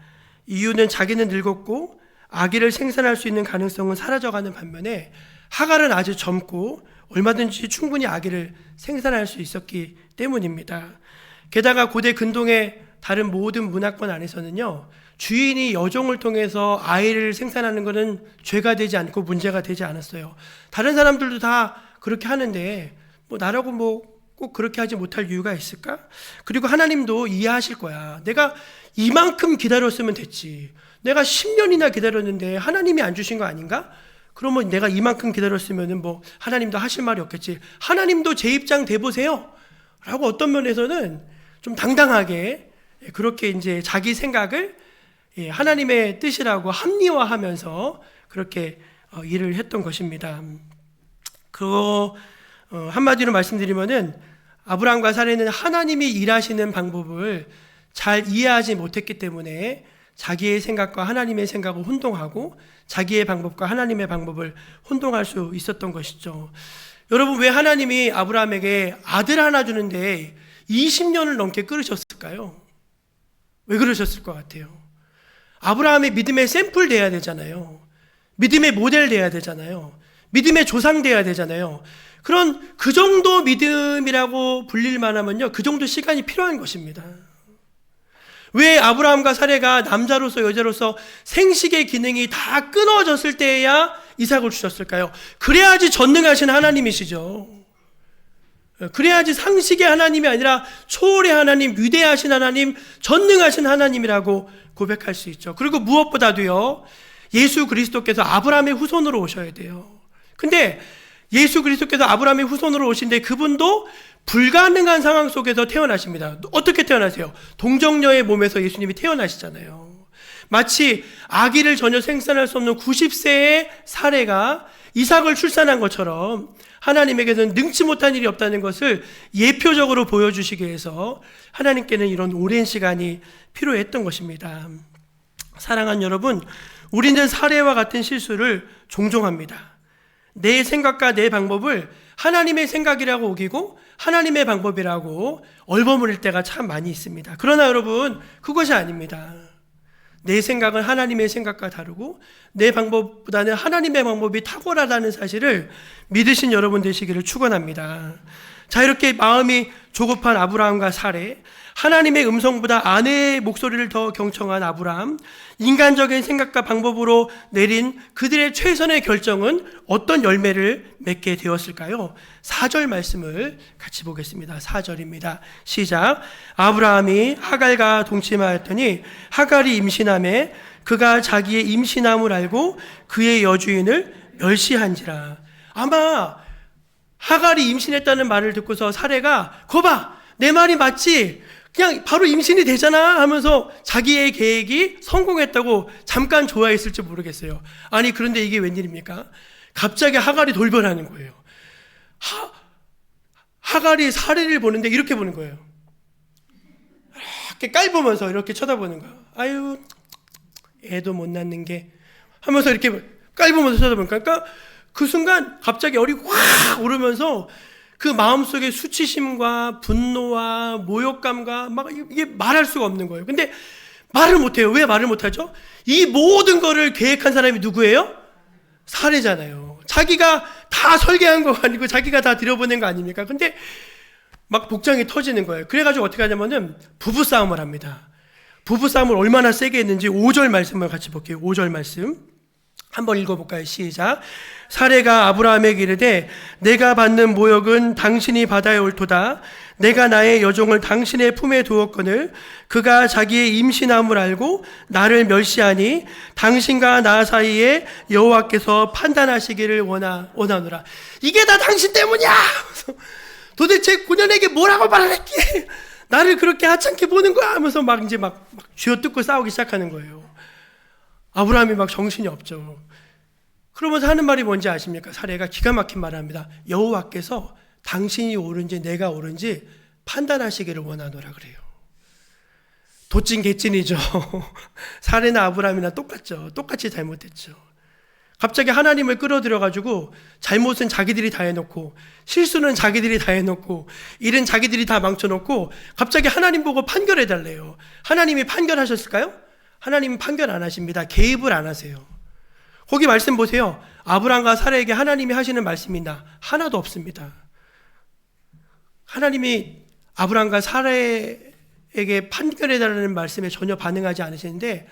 이유는 자기는 늙었고 아기를 생산할 수 있는 가능성은 사라져가는 반면에 하갈은 아주 젊고 얼마든지 충분히 아기를 생산할 수 있었기 때문입니다. 게다가 고대 근동의 다른 모든 문화권 안에서는요, 주인이 여종을 통해서 아이를 생산하는 것은 죄가 되지 않고 문제가 되지 않았어요. 다른 사람들도 다 그렇게 하는데 나라고 꼭 그렇게 하지 못할 이유가 있을까? 그리고 하나님도 이해하실 거야. 내가 이만큼 기다렸으면 됐지. 내가 10년이나 기다렸는데 하나님이 안 주신 거 아닌가? 그러면 내가 이만큼 기다렸으면 하나님도 하실 말이 없겠지. 하나님도 제 입장 대보세요 라고 어떤 면에서는 좀 당당하게 그렇게 이제 자기 생각을 하나님의 뜻이라고 합리화하면서 그렇게 일을 했던 것입니다. 그거 한마디로 말씀드리면은 아브라함과 사레는 하나님이 일하시는 방법을 잘 이해하지 못했기 때문에 자기의 생각과 하나님의 생각을 혼동하고 자기의 방법과 하나님의 방법을 혼동할 수 있었던 것이죠. 여러분, 왜 하나님이 아브라함에게 아들 하나 주는데 20년을 넘게 끌으셨을까요? 왜 그러셨을 것 같아요? 아브라함의 믿음의 샘플 돼야 되잖아요. 믿음의 모델 돼야 되잖아요. 믿음의 조상 돼야 되잖아요. 그 정도 믿음이라고 불릴 만하면요, 그 정도 시간이 필요한 것입니다. 왜 아브라함과 사레가 남자로서 여자로서 생식의 기능이 다 끊어졌을 때야 이삭을 주셨을까요? 그래야지 전능하신 하나님이시죠. 그래야지 상식의 하나님이 아니라 초월의 하나님, 위대하신 하나님, 전능하신 하나님이라고 고백할 수 있죠. 그리고 무엇보다도요, 예수 그리스도께서 아브라함의 후손으로 오셔야 돼요. 근데 예수 그리스도께서 아브라함의 후손으로 오신데 그분도 불가능한 상황 속에서 태어나십니다. 어떻게 태어나세요? 동정녀의 몸에서 예수님이 태어나시잖아요. 마치 아기를 전혀 생산할 수 없는 90세의 사레가 이삭을 출산한 것처럼 하나님에게는 능치 못한 일이 없다는 것을 예표적으로 보여주시기 위해서 하나님께는 이런 오랜 시간이 필요했던 것입니다. 사랑하는 여러분, 우리는 사례와 같은 실수를 종종 합니다. 내 생각과 내 방법을 하나님의 생각이라고 우기고 하나님의 방법이라고 얼버무릴 때가 참 많이 있습니다. 그러나 여러분, 그것이 아닙니다. 내 생각은 하나님의 생각과 다르고 내 방법보다는 하나님의 방법이 탁월하다는 사실을 믿으신 여러분 되시기를 축원합니다. 자, 이렇게 마음이 조급한 아브라함과 사레, 하나님의 음성보다 아내의 목소리를 더 경청한 아브라함, 인간적인 생각과 방법으로 내린 그들의 최선의 결정은 어떤 열매를 맺게 되었을까요? 4절 말씀을 같이 보겠습니다. 4절입니다. 시작. 아브라함이 하갈과 동침하였더니 하갈이 임신하매 그가 자기의 임신함을 알고 그의 여주인을 멸시한지라. 아마 하갈이 임신했다는 말을 듣고서 사레가 거봐, 내 말이 맞지? 그냥 바로 임신이 되잖아 하면서 자기의 계획이 성공했다고 잠깐 좋아했을지 모르겠어요. 아니, 그런데 이게 웬일입니까? 갑자기 하갈이 돌변하는 거예요. 하갈이 사례를 보는데 이렇게 보는 거예요. 이렇게 깔보면서 이렇게 쳐다보는 거예요. 아유, 애도 못 낳는 게 하면서 이렇게 깔보면서 쳐다보니까, 그러니까 그 순간 갑자기 열이 확 오르면서 그 마음속에 수치심과 분노와 모욕감과 막 이게 말할 수가 없는 거예요. 근데 말을 못해요. 왜 말을 못하죠? 이 모든 거를 계획한 사람이 누구예요? 사례잖아요. 자기가 다 설계한 거 아니고 자기가 다 들여보낸 거 아닙니까? 근데 막 복장이 터지는 거예요. 그래가지고 어떻게 하냐면은 부부싸움을 합니다. 부부싸움을 얼마나 세게 했는지 5절 말씀을 같이 볼게요. 5절 말씀 한번 읽어볼까요? 시작. 사레가 아브라함에게 이르되 내가 받는 모욕은 당신이 받아야 옳도다. 내가 나의 여종을 당신의 품에 두었거늘 그가 자기의 임신함을 알고 나를 멸시하니 당신과 나 사이에 여호와께서 판단하시기를 원하노라. 이게 다 당신 때문이야. 도대체 고년에게 뭐라고 말했기에 나를 그렇게 하찮게 보는 거야 하면서 막 이제 막 쥐어뜯고 싸우기 시작하는 거예요. 아브라함이 막 정신이 없죠. 그러면서 하는 말이 뭔지 아십니까? 사례가 기가 막힌 말을 합니다. 여호와께서 당신이 옳은지 내가 옳은지 판단하시기를 원하노라 그래요. 도찐 개찐이죠. 사례나 아브라함이나 똑같죠. 똑같이 잘못했죠. 갑자기 하나님을 끌어들여가지고 잘못은 자기들이 다 해놓고 실수는 자기들이 다 해놓고 일은 자기들이 다 망쳐놓고 갑자기 하나님 보고 판결해달래요. 하나님이 판결하셨을까요? 하나님은 판결 안 하십니다. 개입을 안 하세요. 거기 말씀 보세요. 아브라함과 사라에게 하나님이 하시는 말씀이 하나도 없습니다. 하나님이 아브라함과 사라에게 판결해달라는 말씀에 전혀 반응하지 않으시는데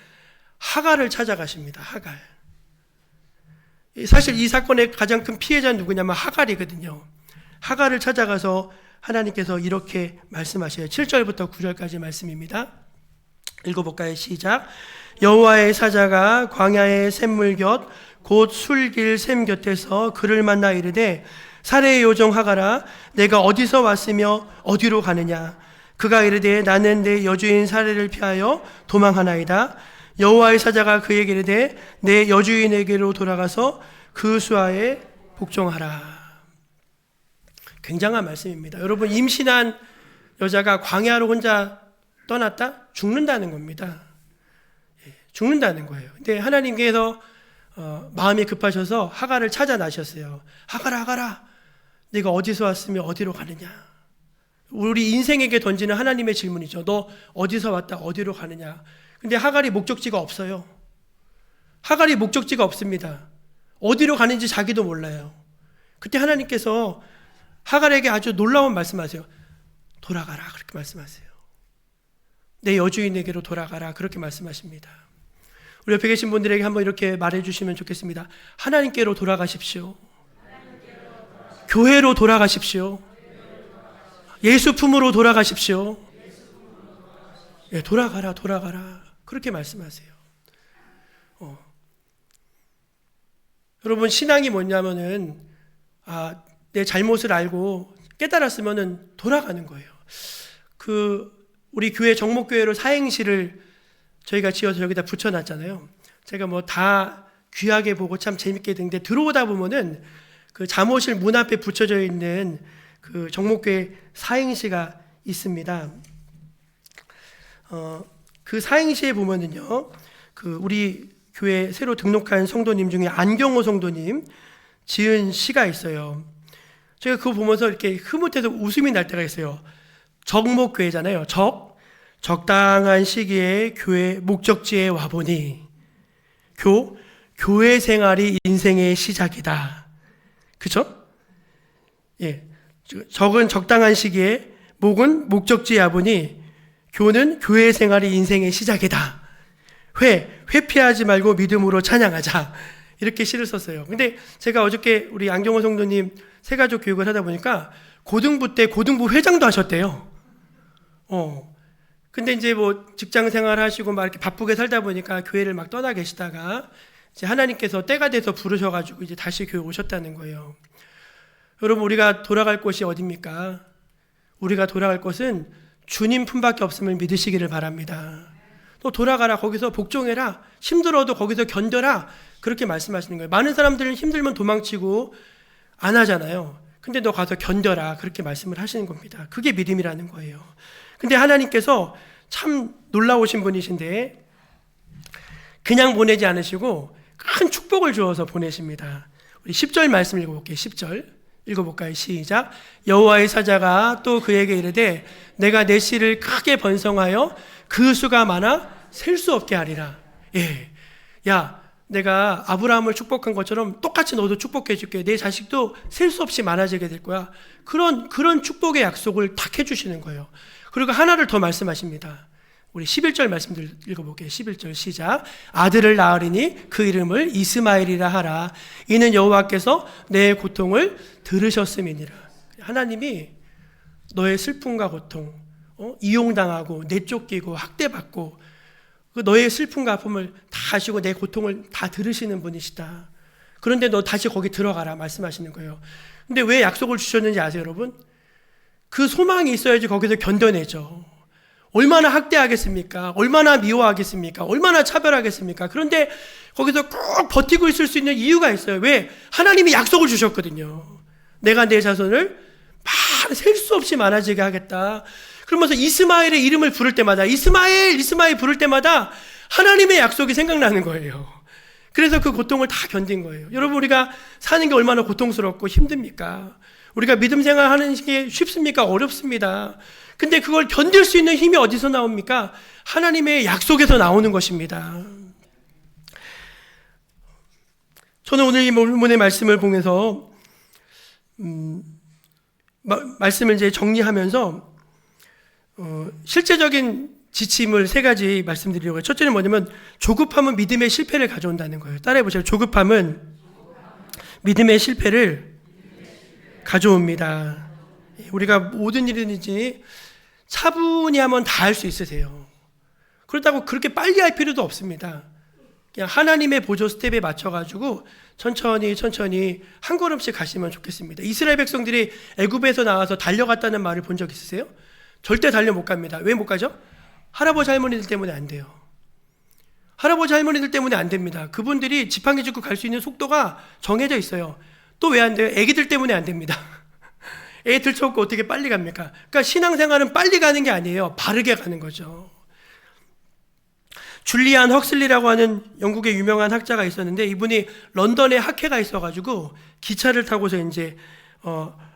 하갈을 찾아가십니다. 하갈. 사실 이 사건의 가장 큰 피해자는 누구냐면 하갈이거든요. 하갈을 찾아가서 하나님께서 이렇게 말씀하셔요. 7절부터 9절까지 말씀입니다. 읽어볼까요? 시작. 여호와의 사자가 광야의 샘물 곁 곧 술길 샘 곁에서 그를 만나 이르되 사레의 요정 하갈아 내가 어디서 왔으며 어디로 가느냐. 그가 이르되 나는 내 여주인 사레를 피하여 도망하나이다. 여호와의 사자가 그에게 이르되 내 여주인에게로 돌아가서 그 수하에 복종하라. 굉장한 말씀입니다. 여러분, 임신한 여자가 광야로 혼자 떠났다? 죽는다는 겁니다. 죽는다는 거예요. 근데 하나님께서 마음이 급하셔서 하갈을 찾아 나셨어요. 하갈아, 하갈아, 네가 어디서 왔으며 어디로 가느냐. 우리 인생에게 던지는 하나님의 질문이죠. 너 어디서 왔다 어디로 가느냐. 근데 하갈이 목적지가 없어요. 하갈이 목적지가 없습니다. 어디로 가는지 자기도 몰라요. 그때 하나님께서 하갈에게 아주 놀라운 말씀하세요. 돌아가라, 그렇게 말씀하세요. 내 여주인에게로 돌아가라, 그렇게 말씀하십니다. 우리 옆에 계신 분들에게 한번 이렇게 말해주시면 좋겠습니다. 하나님께로 돌아가십시오. 교회로 돌아가십시오. 예수 품으로 돌아가십시오. 예, 돌아가라, 돌아가라, 그렇게 말씀하세요. 여러분, 신앙이 뭐냐면은 내 잘못을 알고 깨달았으면은 돌아가는 거예요. 우리 교회 정목교회로 사행시를 저희가 지어서 여기다 붙여놨잖아요. 제가 뭐 다 귀하게 보고 참 재밌게 듣는데 들어오다 보면은 그 잠옷실 문 앞에 붙여져 있는 그 정목교회 사행시가 있습니다. 그 사행시에 보면은요, 그 우리 교회 새로 등록한 성도님 중에 안경호 성도님 지은 시가 있어요. 제가 그거 보면서 이렇게 흐뭇해서 웃음이 날 때가 있어요. 적목교회잖아요. 적당한 시기에 교회 목적지에 와보니 교회 생활이 인생의 시작이다. 그쵸? 예. 적은 적당한 시기에, 목은 목적지에 와보니 교는 교회 생활이 인생의 시작이다. 회피하지 말고 믿음으로 찬양하자. 이렇게 시를 썼어요. 근데 제가 어저께 우리 안경호 성도님 새가족 교육을 하다 보니까 고등부 때 고등부 회장도 하셨대요. 근데 이제 뭐 직장 생활 하시고 막 이렇게 바쁘게 살다 보니까 교회를 막 떠나 계시다가 이제 하나님께서 때가 돼서 부르셔가지고 이제 다시 교회 오셨다는 거예요. 여러분, 우리가 돌아갈 곳이 어디입니까? 우리가 돌아갈 곳은 주님 품밖에 없음을 믿으시기를 바랍니다. 또 돌아가라, 거기서 복종해라, 힘들어도 거기서 견뎌라, 그렇게 말씀하시는 거예요. 많은 사람들은 힘들면 도망치고 안 하잖아요. 근데 너 가서 견뎌라, 그렇게 말씀을 하시는 겁니다. 그게 믿음이라는 거예요. 근데 하나님께서 참 놀라우신 분이신데 그냥 보내지 않으시고 큰 축복을 주어서 보내십니다. 우리 10절 말씀 읽어볼게요. 10절 읽어볼까요? 시작. 여호와의 사자가 또 그에게 이르되 내가 내 씨를 크게 번성하여 그 수가 많아 셀 수 없게 하리라. 예, 야, 내가 아브라함을 축복한 것처럼 똑같이 너도 축복해 줄게. 내 자식도 셀 수 없이 많아지게 될 거야. 그런 축복의 약속을 딱 해주시는 거예요. 그리고 하나를 더 말씀하십니다. 우리 11절 말씀들 읽어볼게요. 11절 시작. 아들을 낳으리니 그 이름을 이스마엘이라 하라. 이는 여호와께서 내 고통을 들으셨음이니라. 하나님이 너의 슬픔과 고통, 이용당하고 내쫓기고 학대받고 그 너의 슬픔과 아픔을 다 아시고 내 고통을 다 들으시는 분이시다. 그런데 너 다시 거기 들어가라 말씀하시는 거예요. 근데 왜 약속을 주셨는지 아세요, 여러분? 그 소망이 있어야지 거기서 견뎌내죠. 얼마나 학대하겠습니까? 얼마나 미워하겠습니까? 얼마나 차별하겠습니까? 그런데 거기서 꼭 버티고 있을 수 있는 이유가 있어요. 왜? 하나님이 약속을 주셨거든요. 내가 내 자손을 셀 수 없이 많아지게 하겠다. 그러면서 이스마엘의 이름을 부를 때마다 이스마엘 부를 때마다 하나님의 약속이 생각나는 거예요. 그래서 그 고통을 다 견딘 거예요. 여러분, 우리가 사는 게 얼마나 고통스럽고 힘듭니까? 우리가 믿음 생활하는 게 쉽습니까? 어렵습니다. 근데 그걸 견딜 수 있는 힘이 어디서 나옵니까? 하나님의 약속에서 나오는 것입니다. 저는 오늘 이 본문의 말씀을 보면서 말씀을 이제 정리하면서 실제적인 지침을 세 가지 말씀드리려고 해요. 첫째는 뭐냐면 조급함은 믿음의 실패를 가져온다는 거예요. 따라해 보세요. 조급함은 믿음의 실패를 가져옵니다. 우리가 모든 일이든지 차분히 하면 다 할 수 있으세요. 그렇다고 그렇게 빨리 할 필요도 없습니다. 그냥 하나님의 보조 스텝에 맞춰가지고 천천히 한 걸음씩 가시면 좋겠습니다. 이스라엘 백성들이 애굽에서 나와서 달려갔다는 말을 본 적 있으세요? 절대 달려 못 갑니다. 왜 못 가죠? 할아버지 할머니들 때문에 안 돼요. 할아버지 할머니들 때문에 안 됩니다. 그분들이 지팡이 짚고 갈 수 있는 속도가 정해져 있어요. 또 왜 안 돼요? 애기들 때문에 안 됩니다. 애 들쳐놓고 어떻게 빨리 갑니까? 그러니까 신앙생활은 빨리 가는 게 아니에요. 바르게 가는 거죠. 줄리안 헉슬리라고 하는 영국의 유명한 학자가 있었는데 이분이 런던에 학회가 있어가지고 기차를 타고서 이제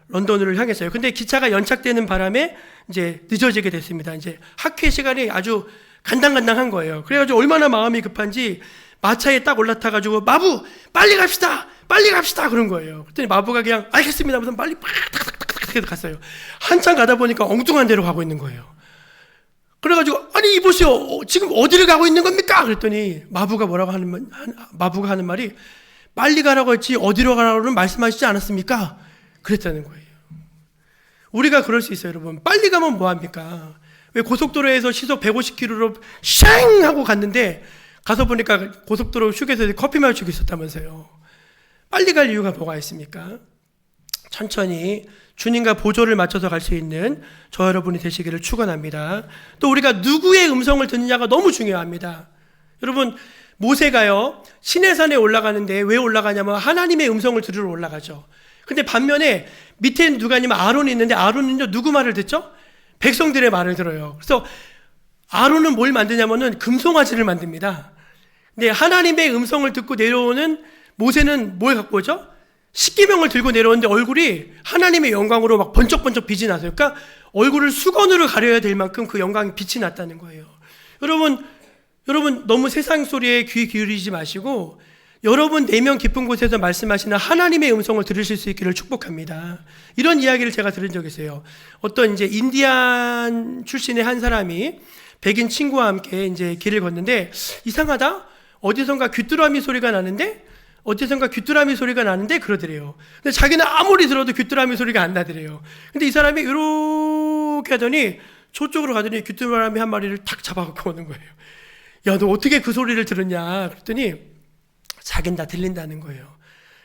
런던으로 향했어요. 근데 기차가 연착되는 바람에 이제 늦어지게 됐습니다. 이제 학회 시간이 아주 간당간당한 거예요. 그래가지고 얼마나 마음이 급한지 마차에 딱 올라타가지고 마부 빨리 갑시다 그런 거예요. 그랬더니 마부가 그냥 알겠습니다 하면서 빨리 탁탁탁탁 갔어요. 한참 가다 보니까 엉뚱한 데로 가고 있는 거예요. 그래가지고 아니 이보세요, 지금 어디를 가고 있는 겁니까? 그랬더니 마부가 하는 말이 빨리 가라고 했지 어디로 가라고는 말씀하시지 않았습니까? 그랬다는 거예요. 우리가 그럴 수 있어요, 여러분. 빨리 가면 뭐합니까? 왜 고속도로에서 시속 150km로 쉥 하고 갔는데 가서 보니까 고속도로 휴게소에 커피 마시고 있었다면서요. 빨리 갈 이유가 뭐가 있습니까? 천천히 주님과 보조를 맞춰서 갈 수 있는 저 여러분이 되시기를 축원합니다. 또 우리가 누구의 음성을 듣느냐가 너무 중요합니다. 여러분, 모세가요, 시내산에 올라가는데 왜 올라가냐면 하나님의 음성을 들으러 올라가죠. 근데 반면에 밑에 누가 아니면 아론이 있는데 아론은요, 누구 말을 듣죠? 백성들의 말을 들어요. 그래서 아론은 뭘 만드냐면은 금송아지를 만듭니다. 근데 하나님의 음성을 듣고 내려오는 모세는 뭘 갖고 오죠? 십계명을 들고 내려오는데 얼굴이 하나님의 영광으로 막 번쩍번쩍 빛이 나서요. 그러니까 얼굴을 수건으로 가려야 될 만큼 그 영광이 빛이 났다는 거예요. 여러분 너무 세상 소리에 귀 기울이지 마시고 여러분 내면 깊은 곳에서 말씀하시는 하나님의 음성을 들으실 수 있기를 축복합니다. 이런 이야기를 제가 들은 적이 있어요. 어떤 이제 인디안 출신의 한 사람이 백인 친구와 함께 이제 길을 걷는데 이상하다? 어디선가 귀뚜라미 소리가 나는데 그러더래요. 근데 자기는 아무리 들어도 귀뚜라미 소리가 안 나더래요. 근데 이 사람이 이렇게 하더니 저쪽으로 가더니 귀뚜라미 한 마리를 탁 잡아갖고 오는 거예요. 야, 너 어떻게 그 소리를 들었냐? 그랬더니 자긴 다 들린다는 거예요.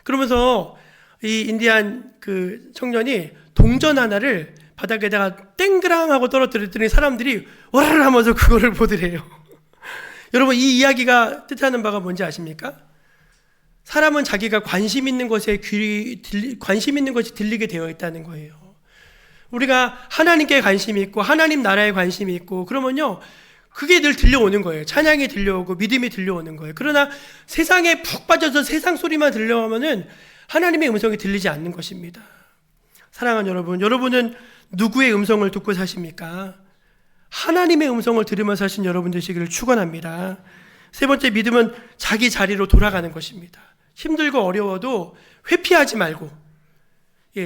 그러면서 이 인디안 그 청년이 동전 하나를 바닥에다가 땡그랑하고 떨어뜨렸더니 사람들이 와르르 하면서 그거를 보더래요. 여러분, 이 이야기가 뜻하는 바가 뭔지 아십니까? 사람은 자기가 관심 있는 것이 들리게 되어 있다는 거예요. 우리가 하나님께 관심이 있고 하나님 나라에 관심이 있고 그러면요, 그게 늘 들려오는 거예요. 찬양이 들려오고 믿음이 들려오는 거예요. 그러나 세상에 푹 빠져서 세상 소리만 들려오면은 하나님의 음성이 들리지 않는 것입니다. 사랑하는 여러분, 여러분은 누구의 음성을 듣고 사십니까? 하나님의 음성을 들으면서 사신 여러분 되시기를 축원합니다. 세 번째, 믿음은 자기 자리로 돌아가는 것입니다. 힘들고 어려워도 회피하지 말고,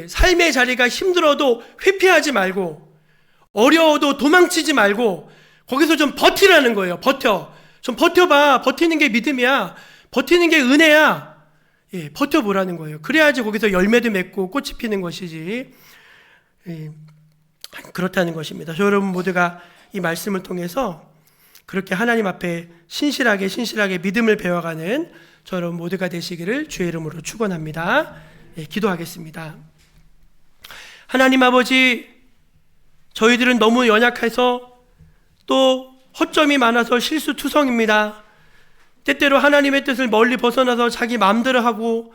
삶의 자리가 힘들어도 회피하지 말고, 어려워도 도망치지 말고 거기서 좀 버티라는 거예요. 좀 버텨봐. 버티는 게 믿음이야. 버티는 게 은혜야. 버텨보라는 거예요. 그래야지 거기서 열매도 맺고 꽃이 피는 것이지. 그렇다는 것입니다. 저 여러분 모두가 이 말씀을 통해서 그렇게 하나님 앞에 신실하게 믿음을 배워가는 저 여러분 모두가 되시기를 주의 이름으로 축원합니다. 기도하겠습니다. 하나님 아버지, 저희들은 너무 연약해서 또 허점이 많아서 실수투성입니다. 때때로 하나님의 뜻을 멀리 벗어나서 자기 마음대로 하고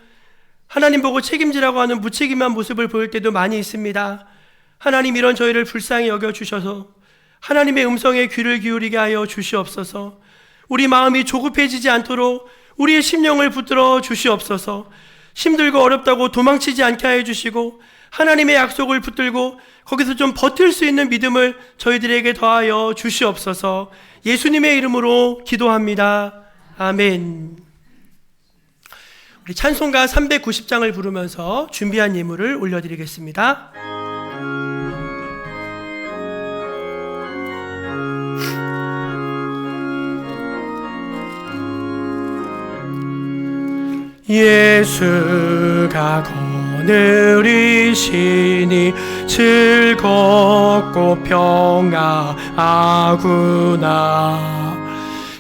하나님 보고 책임지라고 하는 무책임한 모습을 보일 때도 많이 있습니다. 하나님, 이런 저희를 불쌍히 여겨주셔서 하나님의 음성에 귀를 기울이게 하여 주시옵소서. 우리 마음이 조급해지지 않도록 우리의 심령을 붙들어 주시옵소서. 힘들고 어렵다고 도망치지 않게 하여 주시고 하나님의 약속을 붙들고 거기서 좀 버틸 수 있는 믿음을 저희들에게 더하여 주시옵소서. 예수님의 이름으로 기도합니다. 아멘. 우리 찬송가 390장을 부르면서 준비한 예물을 올려드리겠습니다. 예수가 거느리시니 즐겁고 평안하구나.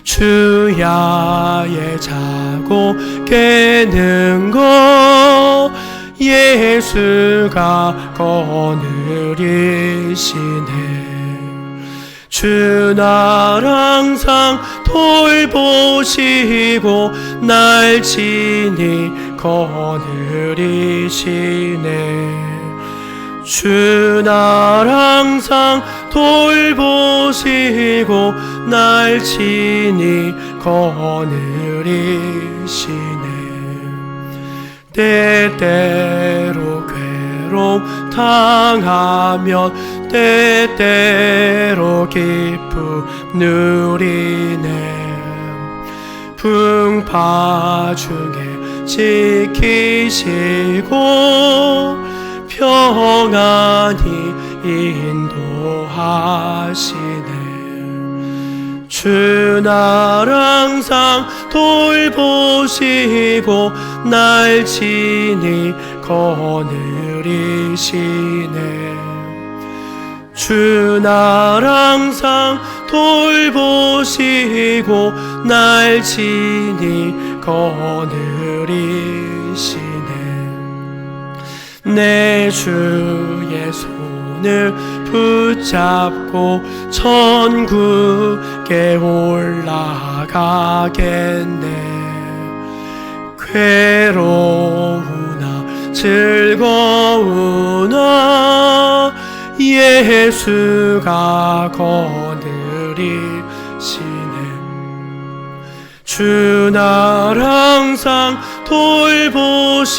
주야에 자고 깨는 것 예수가 거느리시네. 주 날 항상 돌보시고 날 친히 거느리시네. 주 날 항상 돌보시고 날 친히 거느리시네. 때때로 괴로움 당하면 때때로 기쁨 누리네. 풍파 중에 지키시고 평안히 인도하시네. 주 날 항상 돌보시고 날 친히 거느리시네. 주 날 항상 돌보시고 날 친히 거느리시네. 내 주의 손 하늘 붙잡고 천국에 올라가겠네. 괴로우나 즐거우나 예수가 거느리시네. 주 날 항상 돌보시고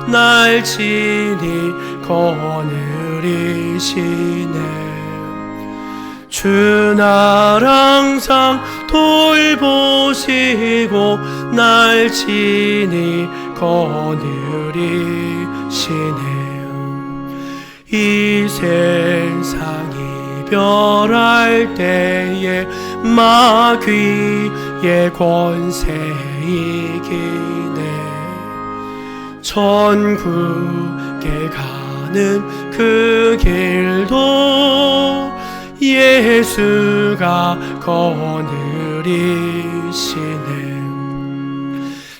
날 친히 거느리시네. 주 날 항상 돌보시고 날 친히 거느리시네. 이 세상이 이별할 때에 마귀의 권세 이기네. 천국에 가는 그 길도 예수가 거느리시네.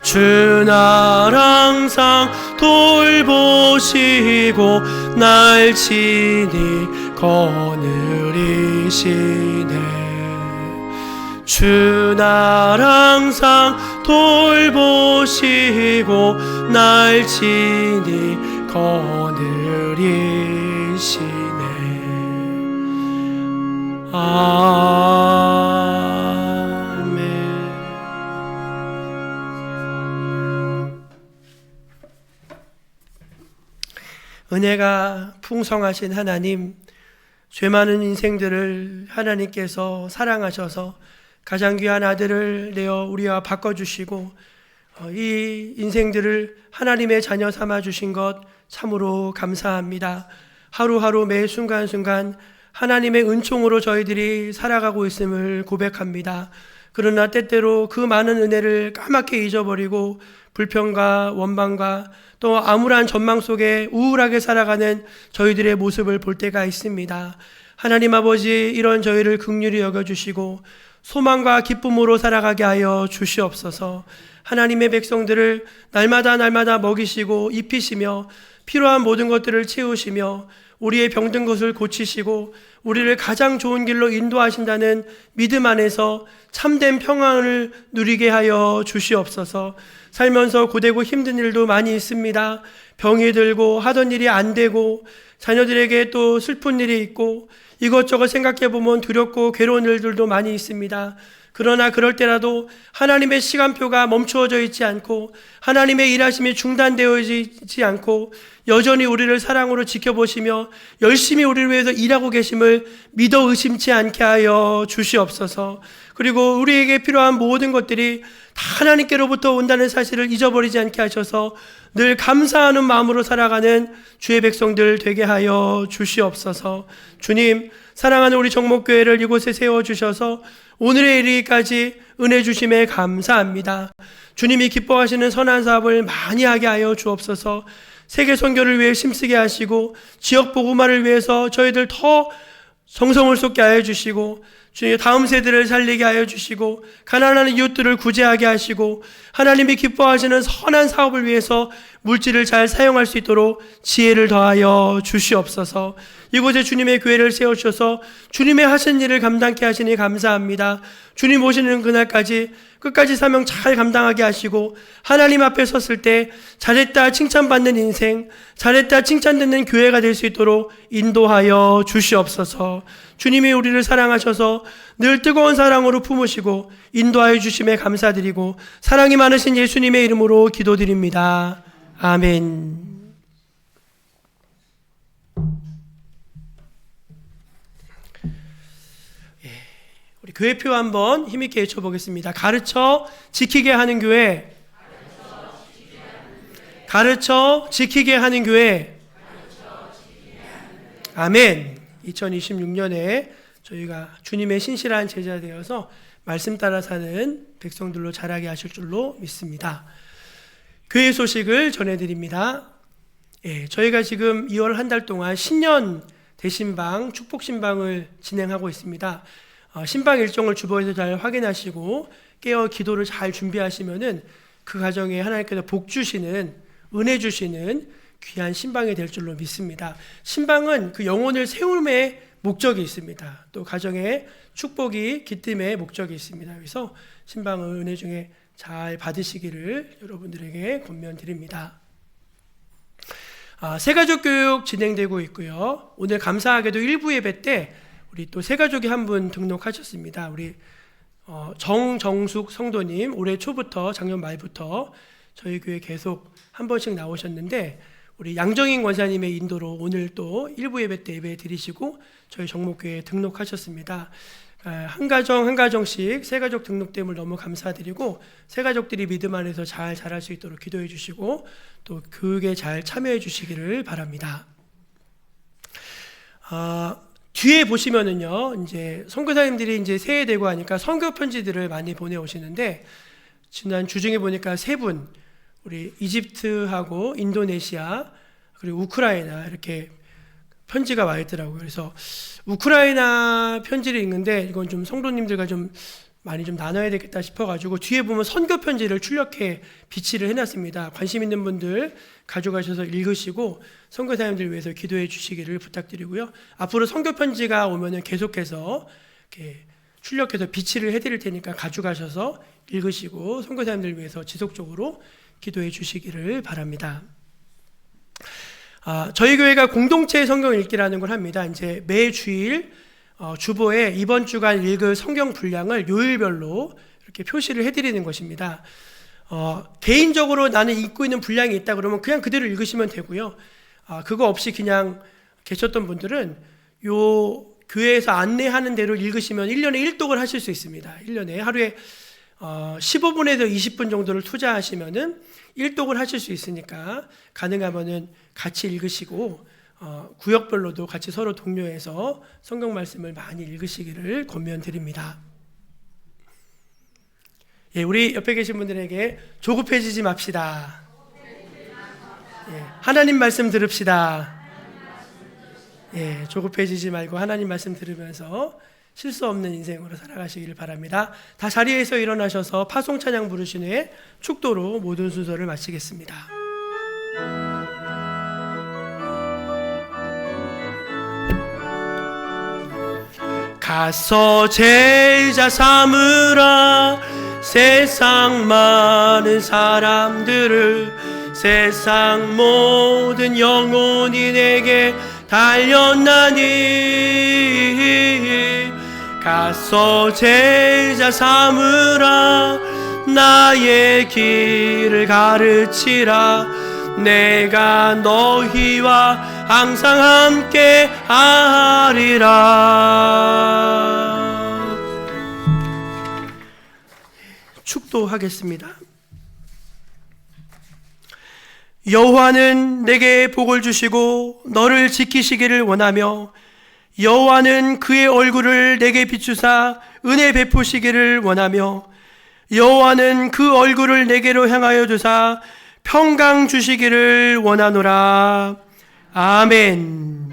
주 날 항상 돌보시고 날 친히 거느리시네. 주 날 항상 돌보시고 날 친히 거느리시네. 아멘. 은혜가 풍성하신 하나님, 죄 많은 인생들을 하나님께서 사랑하셔서 가장 귀한 아들을 내어 우리와 바꿔주시고 이 인생들을 하나님의 자녀 삼아주신 것 참으로 감사합니다. 하루하루 매 순간순간 하나님의 은총으로 저희들이 살아가고 있음을 고백합니다. 그러나 때때로 그 많은 은혜를 까맣게 잊어버리고 불평과 원망과 또 암울한 전망 속에 우울하게 살아가는 저희들의 모습을 볼 때가 있습니다. 하나님 아버지, 이런 저희를 긍휼히 여겨주시고 소망과 기쁨으로 살아가게 하여 주시옵소서. 하나님의 백성들을 날마다 먹이시고 입히시며 필요한 모든 것들을 채우시며 우리의 병든 것을 고치시고 우리를 가장 좋은 길로 인도하신다는 믿음 안에서 참된 평안을 누리게 하여 주시옵소서. 살면서 고되고 힘든 일도 많이 있습니다. 병이 들고 하던 일이 안 되고 자녀들에게 또 슬픈 일이 있고 이것저것 생각해보면 두렵고 괴로운 일들도 많이 있습니다. 그러나 그럴 때라도 하나님의 시간표가 멈추어져 있지 않고 하나님의 일하심이 중단되어 있지 않고 여전히 우리를 사랑으로 지켜보시며 열심히 우리를 위해서 일하고 계심을 믿어 의심치 않게 하여 주시옵소서. 그리고 우리에게 필요한 모든 것들이 다 하나님께로부터 온다는 사실을 잊어버리지 않게 하셔서 늘 감사하는 마음으로 살아가는 주의 백성들 되게 하여 주시옵소서. 주님, 사랑하는 우리 정목교회를 이곳에 세워주셔서 오늘에 이르기까지 은혜 주심에 감사합니다. 주님이 기뻐하시는 선한 사업을 많이 하게 하여 주옵소서. 세계 선교를 위해 힘쓰게 하시고 지역 복음화를 위해서 저희들 더 정성을 쏟게 하여 주시고 주님, 다음 세대를 살리게 하여 주시고 가난한 이웃들을 구제하게 하시고 하나님이 기뻐하시는 선한 사업을 위해서 물질을 잘 사용할 수 있도록 지혜를 더하여 주시옵소서. 이곳에 주님의 교회를 세우셔서 주님의 하신 일을 감당케 하시니 감사합니다. 주님 오시는 그날까지 끝까지 사명 잘 감당하게 하시고 하나님 앞에 섰을 때 잘했다 칭찬받는 인생, 잘했다 칭찬듣는 교회가 될 수 있도록 인도하여 주시옵소서. 주님이 우리를 사랑하셔서 늘 뜨거운 사랑으로 품으시고 인도하여 주심에 감사드리고 사랑이 많으신 예수님의 이름으로 기도드립니다. 아멘. 우리 교회표 한번 힘있게 외쳐보겠습니다. 가르쳐 지키게 하는 교회. 가르쳐 지키게 하는 교회. 아멘. 2026년에 저희가 주님의 신실한 제자 되어서 말씀 따라 사는 백성들로 자라게 하실 줄로 믿습니다. 교회 소식을 전해드립니다. 저희가 지금 2월 한 달 동안 신년 대신방, 축복신방을 진행하고 있습니다. 신방 일정을 주보에서 잘 확인하시고 깨어 기도를 잘 준비하시면은 그 가정에 하나님께서 복 주시는, 은혜 주시는 귀한 신방이 될 줄로 믿습니다. 신방은 그 영혼을 세움의 목적이 있습니다. 또 가정의 축복이 깃듦의 목적이 있습니다. 그래서 신방을 은혜 중에 잘 받으시기를 여러분들에게 권면드립니다. 새가족 교육 진행되고 있고요. 오늘 감사하게도 1부 예배 때 우리 또 새가족이 한 분 등록하셨습니다. 우리 정정숙 성도님 올해 초부터 작년 말부터 저희 교회 계속 한 번씩 나오셨는데 우리 양정인 권사님의 인도로 오늘 또 1부 예배 때 예배 드리시고 저희 정목교회에 등록하셨습니다. 한 가정 한 가정씩 새가족 등록됨을 너무 감사드리고 새가족들이 믿음 안에서 잘 자랄 수 있도록 기도해 주시고 또 교육에 잘 참여해 주시기를 바랍니다. 뒤에 보시면은요, 이제 선교사님들이 이제 새해 되고 하니까 선교 편지들을 많이 보내오시는데 지난 주중에 보니까 3분 우리 이집트하고 인도네시아 그리고 우크라이나 이렇게 편지가 와 있더라고요. 그래서 우크라이나 편지를 읽는데 이건 좀 성도님들과 좀 많이 좀 나눠야 되겠다 싶어가지고 뒤에 보면 선교 편지를 출력해 비치를 해놨습니다. 관심 있는 분들 가져가셔서 읽으시고 선교사님들 위해서 기도해 주시기를 부탁드리고요. 앞으로 선교 편지가 오면은 계속해서 이렇게 출력해서 비치를 해드릴 테니까 가져가셔서 읽으시고 선교사님들 위해서 지속적으로 기도해 주시기를 바랍니다. 저희 교회가 공동체 성경 읽기라는 걸 합니다. 이제 매 주일 주보에 이번 주간 읽을 성경 분량을 요일별로 이렇게 표시를 해드리는 것입니다. 개인적으로 나는 읽고 있는 분량이 있다 그러면 그냥 그대로 읽으시면 되고요. 그거 없이 그냥 계셨던 분들은 요 교회에서 안내하는 대로 읽으시면 1년에 1독을 하실 수 있습니다. 1년에 하루에 15분에서 20분 정도를 투자하시면은 1독을 하실 수 있으니까 가능하면은 같이 읽으시고 구역별로도 같이 서로 독려해서 성경 말씀을 많이 읽으시기를 권면드립니다. 예, 우리 옆에 계신 분들에게 조급해지지 맙시다. 예, 하나님 말씀 들읍시다. 예, 조급해지지 말고 하나님 말씀 들으면서 실수 없는 인생으로 살아가시기를 바랍니다. 다 자리에서 일어나셔서 파송 찬양 부르신 후에 축도로 모든 순서를 마치겠습니다. 가서 제자 삼으라 세상 많은 사람들을 세상 모든 영혼이 내게 달렸나니 가서 제자 삼으라 나의 길을 가르치라 내가 너희와 항상 함께 하리라. 축도하겠습니다. 여호와는 내게 복을 주시고 너를 지키시기를 원하며 여호와는 그의 얼굴을 내게 비추사 은혜 베푸시기를 원하며 여호와는 그 얼굴을 내게로 향하여 두사 평강 주시기를 원하노라. 아멘.